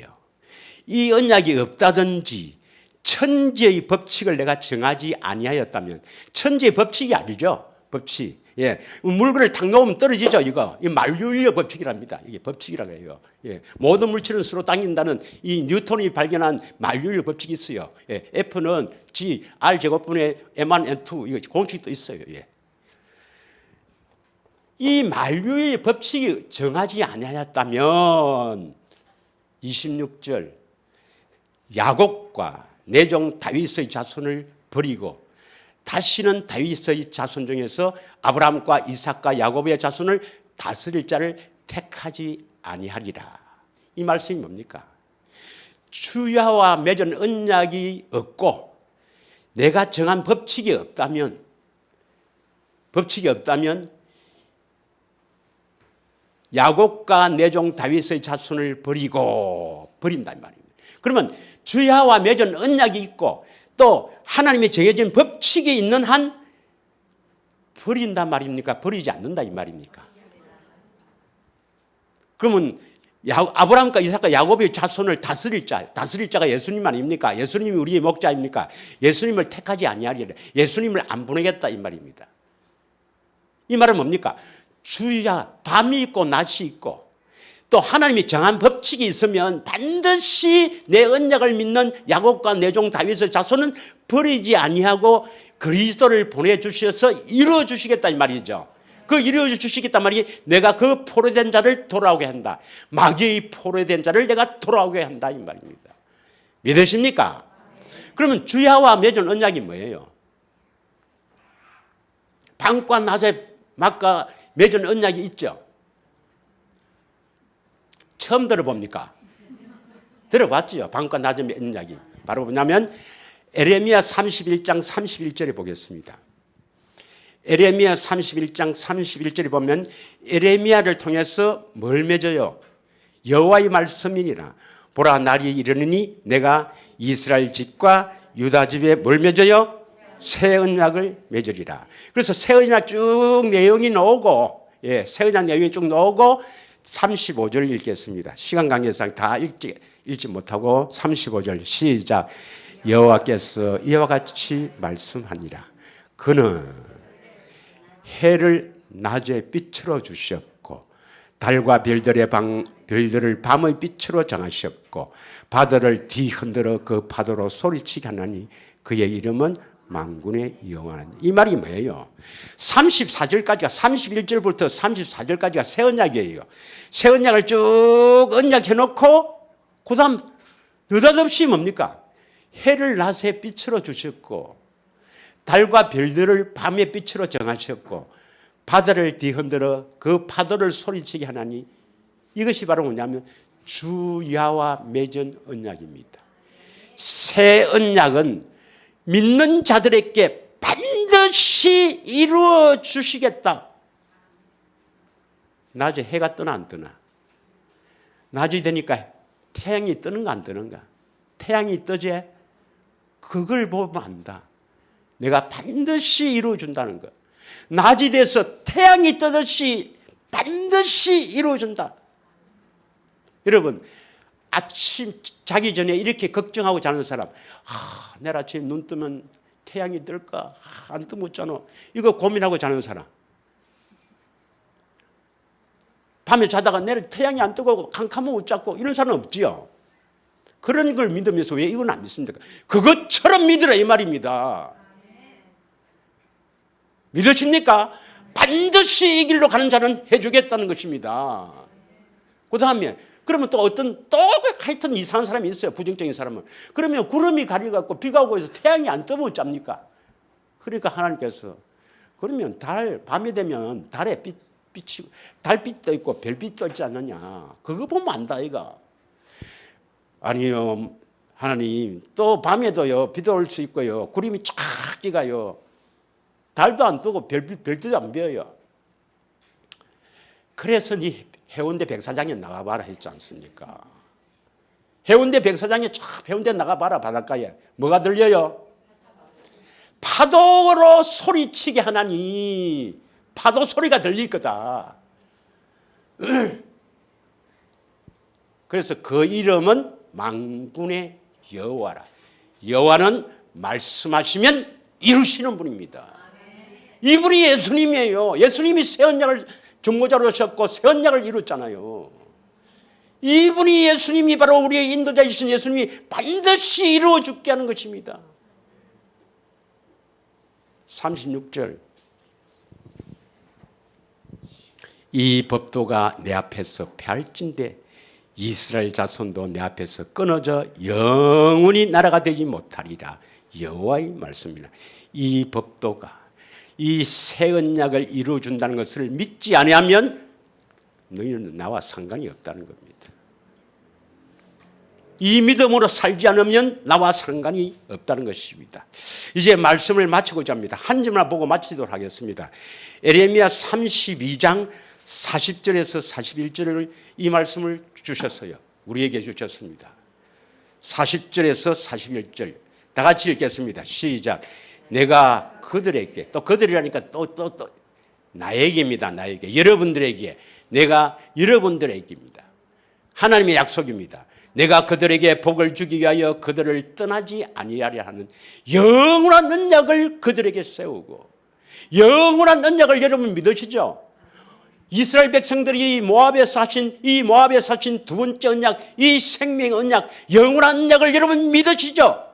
이 언약이 없다든지 천지의 법칙을 내가 정하지 아니하였다면, 천지의 법칙이 아니죠. 법칙. 예, 물건을 탁 놓으면 떨어지죠. 이거 만류인력 법칙이랍니다. 이게 법칙이라고 해요. 예, 모든 물질은 서로 당긴다는 이 뉴턴이 발견한 만류인력 법칙이 있어요. 예, F는 G R 제곱분의 M1 N2 이거 공식도 있어요. 예. 이 만류의 법칙이 정하지 아니하였다면 26절 야곱과 내종 다윗의 자손을 버리고 다시는 다윗의 자손 중에서 아브라함과 이삭과 야곱의 자손을 다스릴 자를 택하지 아니하리라. 이 말씀이 뭡니까? 주야와 맺은 언약이 없고 내가 정한 법칙이 없다면 야곱과 내종 다윗의 자손을 버린단 말입니다. 그러면 주야와 맺은 언약이 있고 또 하나님이 정해진 법칙이 있는 한 버린단 말입니까? 버리지 않는다 이 말입니까? 그러면 아브라함과 이삭과 야곱의 자손을 다스릴 자가 예수님 아닙니까? 예수님이 우리의 목자입니까? 예수님을 택하지 아니하리라. 예수님을 안 보내겠다 이 말입니다. 이 말은 뭡니까? 주야 밤이 있고 낮이 있고 또 하나님이 정한 법칙이 있으면 반드시 내 언약을 믿는 야곱과 내종 다윗의 자손은 버리지 아니하고 그리스도를 보내주셔서 이루어 주시겠다 이 말이죠. 그 이루어 주시겠단 말이 내가 그 포로된 자를 돌아오게 한다. 마귀의 포로된 자를 내가 돌아오게 한다 이 말입니다. 믿으십니까? 그러면 주야와 맺은 언약이 뭐예요? 밤과 낮에 막과 맺은 언약이 있죠. 처음 들어봅니까? 들어봤죠. 밤과 낮에 맺은 언약이. 바로 뭐냐면 에레미야 31장 31절에 보겠습니다. 에레미야 31장 31절에 보면 에레미야를 통해서 뭘 맺어요? 여호와의 말씀이니라. 보라 날이 이르느니 내가 이스라엘 집과 유다 집에 뭘 맺어요? 새 언약을 맺으리라. 그래서 새 언약 쭉 내용이 나오고, 새 언약 내용이 쭉 나오고 35절 읽겠습니다. 시간 관계상 다 읽지 못하고 35절 시작. 여호와께서 이와 같이 말씀하니라. 그는 해를 낮에 빛으로 주셨고 달과 별들을 밤의 빛으로 정하셨고 바다를 뒤흔들어 그 파도로 소리치게 하나니 그의 이름은 만군의 여호와라. 이 말이 뭐예요? 34절까지가 31절부터 34절까지가 새 언약이에요. 새 언약을 쭉 언약해 놓고 그다음 느닷없이 뭡니까? 해를 낮에 빛으로 주셨고 달과 별들을 밤의 빛으로 정하셨고 바다를 뒤흔들어 그 파도를 소리치게 하나니 이것이 바로 뭐냐면 주야와 맺은 언약입니다. 새 언약은 믿는 자들에게 반드시 이루어 주시겠다. 낮에 해가 뜨나 안 뜨나? 낮이 되니까 태양이 뜨는가 안 뜨는가? 태양이 뜨지? 그걸 보면 안다. 내가 반드시 이루어 준다는 것. 낮이 돼서 태양이 뜨듯이 반드시 이루어 준다. 여러분 아침 자기 전에 이렇게 걱정하고 자는 사람, 내일 아침 눈 뜨면 태양이 뜰까? 안 뜨면 어쩌노? 이거 고민하고 자는 사람. 밤에 자다가 내일 태양이 안 뜨고 캄캄하면 어쩌고 이런 사람 없지요. 그런 걸 믿으면서 왜 이건 안 믿습니까? 그것처럼 믿으라 이 말입니다. 믿으십니까? 반드시 이 길로 가는 자는 해주겠다는 것입니다. 그 다음에 그러면 또 하여튼 이상한 사람이 있어요. 부정적인 사람은. 그러면 구름이 가려갖고 비가 오고 해서 태양이 안 뜨면 어쩝니까? 그러니까 하나님께서 그러면 밤이 되면 달빛도 있고 별빛도 있지 않느냐. 그거 보면 안다 이거. 아니요 하나님 또 밤에도요 비도 올 수 있고요 구름이 쫙 끼가요 달도 안 뜨고 별도 안 비어요. 그래서 네 해운대 백사장에 나가봐라 했지 않습니까? 해운대 백사장에 쫙 해운대 나가봐라. 바닷가에 뭐가 들려요? 파도로 소리치게 하나니 파도 소리가 들릴 거다. 그래서 그 이름은 만군의 여호와라. 여호와는 말씀하시면 이루시는 분입니다. 이분이 예수님이에요. 예수님이 새 언약을 중보자로 오셨고 새 언약을 이뤘잖아요. 이분이 예수님이 바로 우리의 인도자이신 예수님이 반드시 이루어 죽게 하는 것입니다. 36절 이 법도가 내 앞에서 폐할진대 이스라엘 자손도 내 앞에서 끊어져 영원히 나라가 되지 못하리라. 여호와의 말씀이라. 이 법도가 이 새 언약을 이루어준다는 것을 믿지 아니하면 너희는 나와 상관이 없다는 겁니다. 이 믿음으로 살지 않으면 나와 상관이 없다는 것입니다. 이제 말씀을 마치고자 합니다. 한 점만 보고 마치도록 하겠습니다. 에레미야 32장 40절에서 41절을 이 말씀을 주셨어요. 우리에게 주셨습니다. 40절에서 41절 다 같이 읽겠습니다. 시작. 내가 그들에게 또 그들이라니까 또 나에게입니다. 나에게 여러분들에게 내가 여러분들에게입니다. 하나님의 약속입니다. 내가 그들에게 복을 주기 위하여 그들을 떠나지 아니하려 하는 영원한 언약을 그들에게 세우고 영원한 언약을 여러분 믿으시죠? 이스라엘 백성들이 모압에서 하신 두 번째 언약, 이 생명 언약, 영원한 언약을 여러분 믿으시죠?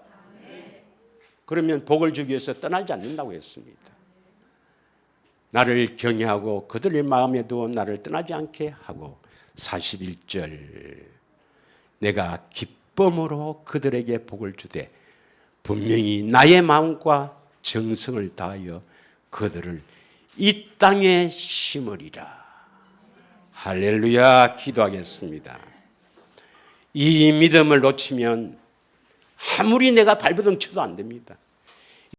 그러면 복을 주기 위해서 떠나지 않는다고 했습니다. 나를 경외하고 그들의 마음에 두어 나를 떠나지 않게 하고 41절 내가 기쁨으로 그들에게 복을 주되 분명히 나의 마음과 정성을 다하여 그들을 이 땅에 심으리라. 할렐루야. 기도하겠습니다. 이 믿음을 놓치면 아무리 내가 발버둥 쳐도 안 됩니다.